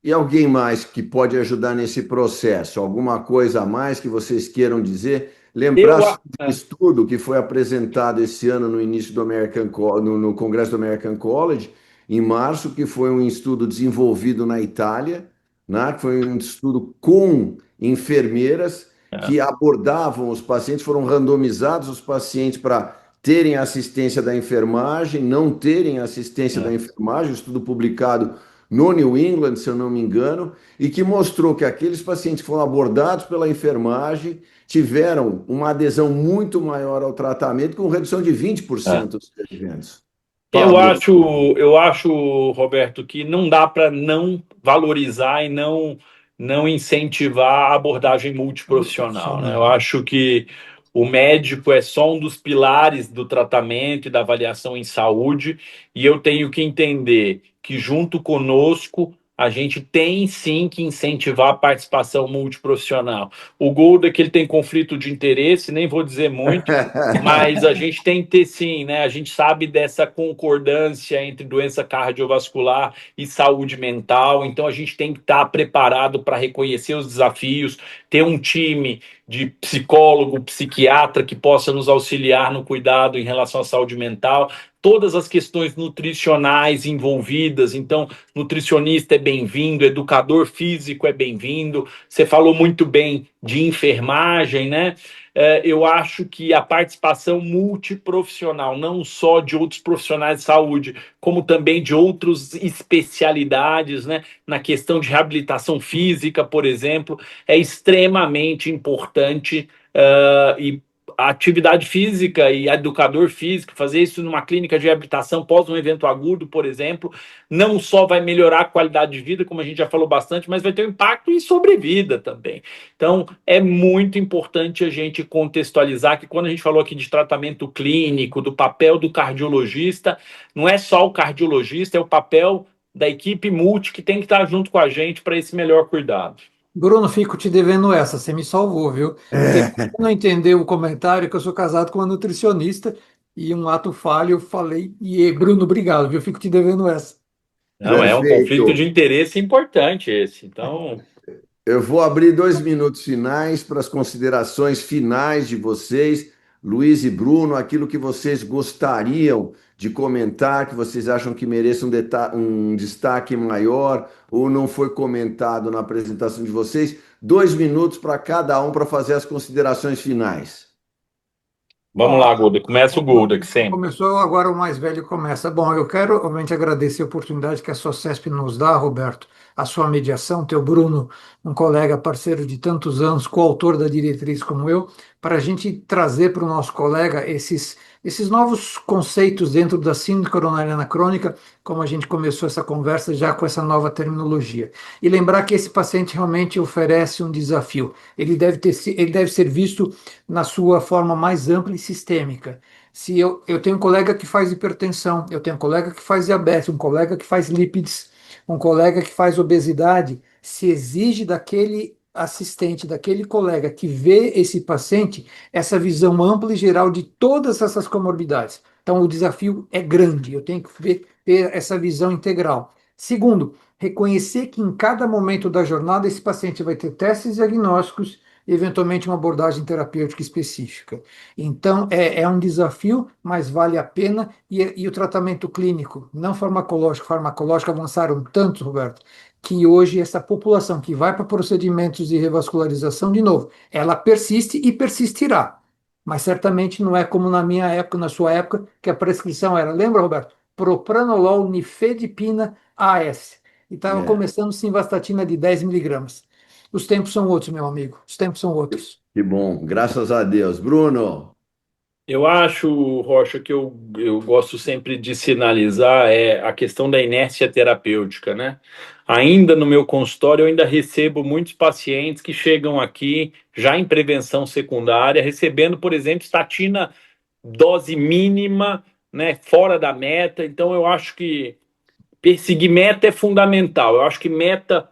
E alguém mais que pode ajudar nesse processo? Alguma coisa a mais que vocês queiram dizer? Eu, Lembrar sobre um estudo que foi apresentado esse ano no início do no Congresso do American College, em março, que foi um estudo desenvolvido na Itália, né? Que foi um estudo com enfermeiras que abordavam os pacientes, foram randomizados os pacientes para terem assistência da enfermagem, não terem assistência da enfermagem, um estudo publicado no New England, se eu não me engano, e que mostrou que aqueles pacientes que foram abordados pela enfermagem tiveram uma adesão muito maior ao tratamento, com redução de 20% dos eventos. eu acho, Roberto, que não dá para não valorizar e não incentivar a abordagem multiprofissional, né? Eu acho que o médico é só um dos pilares do tratamento e da avaliação em saúde, e eu tenho que entender que, junto conosco, a gente tem sim que incentivar a participação multiprofissional. O Golda que ele tem conflito de interesse, nem vou dizer muito, mas a gente tem que ter sim, né? A gente sabe dessa concordância entre doença cardiovascular e saúde mental, então a gente tem que estar preparado para reconhecer os desafios, ter um time de psicólogo, psiquiatra que possa nos auxiliar no cuidado em relação à saúde mental, todas as questões nutricionais envolvidas. Então, nutricionista é bem-vindo, educador físico é bem-vindo. Você falou muito bem de enfermagem, né? Eu acho que a participação multiprofissional, não só de outros profissionais de saúde, como também de outras especialidades, né? Na questão de reabilitação física, por exemplo, é extremamente importante, e a atividade física e educador físico, fazer isso numa clínica de reabilitação pós um evento agudo, por exemplo, não só vai melhorar a qualidade de vida, como a gente já falou bastante, mas vai ter um impacto em sobrevida também. Então, é muito importante a gente contextualizar que quando a gente falou aqui de tratamento clínico, do papel do cardiologista, não é só o cardiologista, é o papel da equipe multi que tem que estar junto com a gente para esse melhor cuidado. Bruno, fico te devendo essa, você me salvou, viu? Porque você não entendeu o comentário que eu sou casado com uma nutricionista e um ato falho, eu falei, e Bruno, obrigado, viu? Fico te devendo essa. Não, é um conflito de Perfeito. interesse importante esse. Então, Eu vou abrir 2 minutos finais para as considerações finais de vocês, Luiz e Bruno, aquilo que vocês gostariam de comentar, que vocês acham que merece um destaque maior ou não foi comentado na apresentação de vocês. 2 minutos para cada um para fazer as considerações finais. Vamos lá, Golda. Começa o Golda, que sempre. Começou, agora o mais velho começa. Bom, eu quero, obviamente, agradecer a oportunidade que a SOCESP nos dá, Roberto, a sua mediação, teu Bruno, um colega parceiro de tantos anos, coautor da diretriz como eu, para a gente trazer para o nosso colega esses novos conceitos dentro da síndrome coronariana crônica, como a gente começou essa conversa já com essa nova terminologia. E lembrar que esse paciente realmente oferece um desafio. Ele deve ser visto na sua forma mais ampla e sistêmica. Se eu tenho um colega que faz hipertensão, eu tenho um colega que faz diabetes, um colega que faz lípides, um colega que faz obesidade, se exige daquele assistente, daquele colega que vê esse paciente, essa visão ampla e geral de todas essas comorbidades. Então, o desafio é grande, eu tenho que ter essa visão integral. Segundo, reconhecer que em cada momento da jornada esse paciente vai ter testes diagnósticos e, eventualmente, uma abordagem terapêutica específica. Então, é um desafio, mas vale a pena. E o tratamento clínico, não farmacológico, farmacológico avançaram tanto, Roberto, que hoje essa população que vai para procedimentos de revascularização, de novo, ela persiste e persistirá. Mas certamente não é como na minha época, na sua época, que a prescrição era, lembra, Roberto? Propranolol, nifedipina, AS. E estava É, começando simvastatina de 10 miligramas. Os tempos são outros, meu amigo. Os tempos são outros. que bom, graças a Deus. Bruno, Eu acho, Rocha, que eu gosto sempre de sinalizar a questão da inércia terapêutica, né? Ainda no meu consultório, eu ainda recebo muitos pacientes que chegam aqui já em prevenção secundária, recebendo, por exemplo, estatina dose mínima, né, fora da meta. Então, eu acho que perseguir meta é fundamental. Eu acho que meta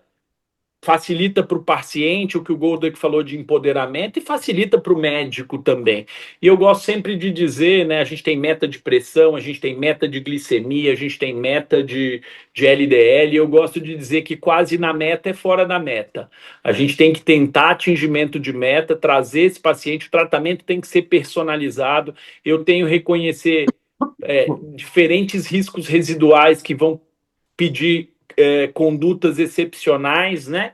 facilita para o paciente, o que o Goldberg falou de empoderamento, e facilita para o médico também. E eu gosto sempre de dizer, né, a gente tem meta de pressão, a gente tem meta de glicemia, a gente tem meta de LDL, e eu gosto de dizer que quase na meta é fora da meta. A gente tem que tentar atingimento de meta, trazer esse paciente, o tratamento tem que ser personalizado, eu tenho que reconhecer diferentes riscos residuais que vão pedir condutas excepcionais, né?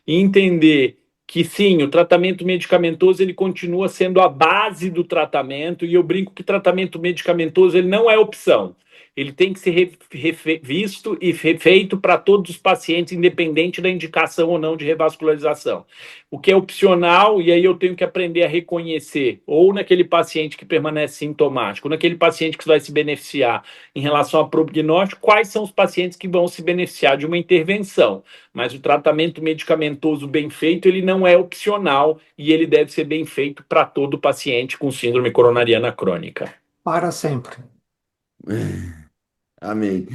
E entender que sim, o tratamento medicamentoso ele continua sendo a base do tratamento, e eu brinco que tratamento medicamentoso ele não é opção. Ele tem que ser revisto e feito para todos os pacientes, independente da indicação ou não de revascularização. O que é opcional, e aí eu tenho que aprender a reconhecer, ou naquele paciente que permanece sintomático, ou naquele paciente que vai se beneficiar em relação ao prognóstico, quais são os pacientes que vão se beneficiar de uma intervenção. Mas o tratamento medicamentoso bem feito, ele não é opcional e ele deve ser bem feito para todo paciente com síndrome coronariana crônica. Para sempre. amém.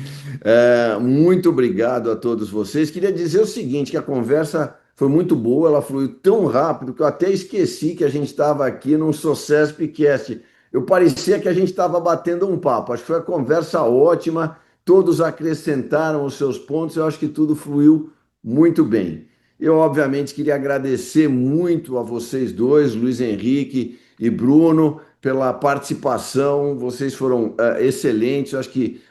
Muito obrigado a todos vocês. Queria dizer o seguinte, que a conversa foi muito boa, ela fluiu tão rápido que eu até esqueci que a gente estava aqui num SOCESP-cast. Eu parecia que a gente estava batendo um papo. Acho que foi uma conversa ótima, todos acrescentaram os seus pontos, eu acho que tudo fluiu muito bem. Eu, obviamente, queria agradecer muito a vocês dois, Luiz Henrique e Bruno, pela participação. Vocês foram excelentes, eu acho que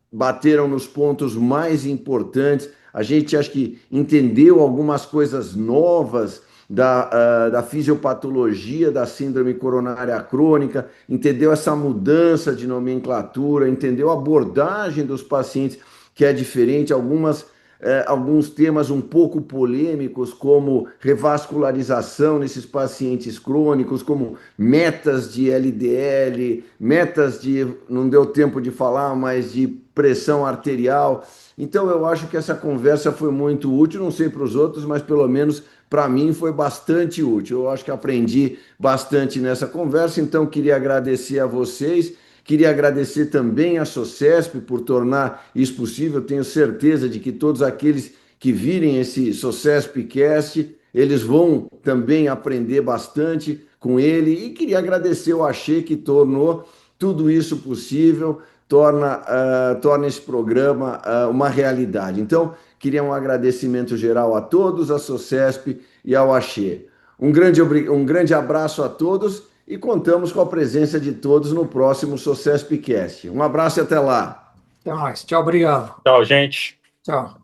bateram nos pontos mais importantes. A gente acho que entendeu algumas coisas novas da fisiopatologia da síndrome coronária crônica, entendeu essa mudança de nomenclatura, entendeu a abordagem dos pacientes que é diferente, alguns temas um pouco polêmicos, como revascularização nesses pacientes crônicos, como metas de LDL, metas de, não deu tempo de falar, mas de pressão arterial. Então, eu acho que essa conversa foi muito útil, não sei para os outros, mas pelo menos para mim foi bastante útil. Eu acho que aprendi bastante nessa conversa, então queria agradecer a vocês. Queria agradecer também à SOCESP por tornar isso possível. Tenho certeza de que todos aqueles que virem esse SOCESP-cast, eles vão também aprender bastante com ele. E queria agradecer o Axê que tornou tudo isso possível, torna esse programa uma realidade. Então, queria um agradecimento geral a todos, à SOCESP e ao Axê. Um grande abraço a todos e contamos com a presença de todos no próximo SOCESP-cast. Um abraço e até lá. Até mais. Tchau, obrigado. Tchau, gente. Tchau.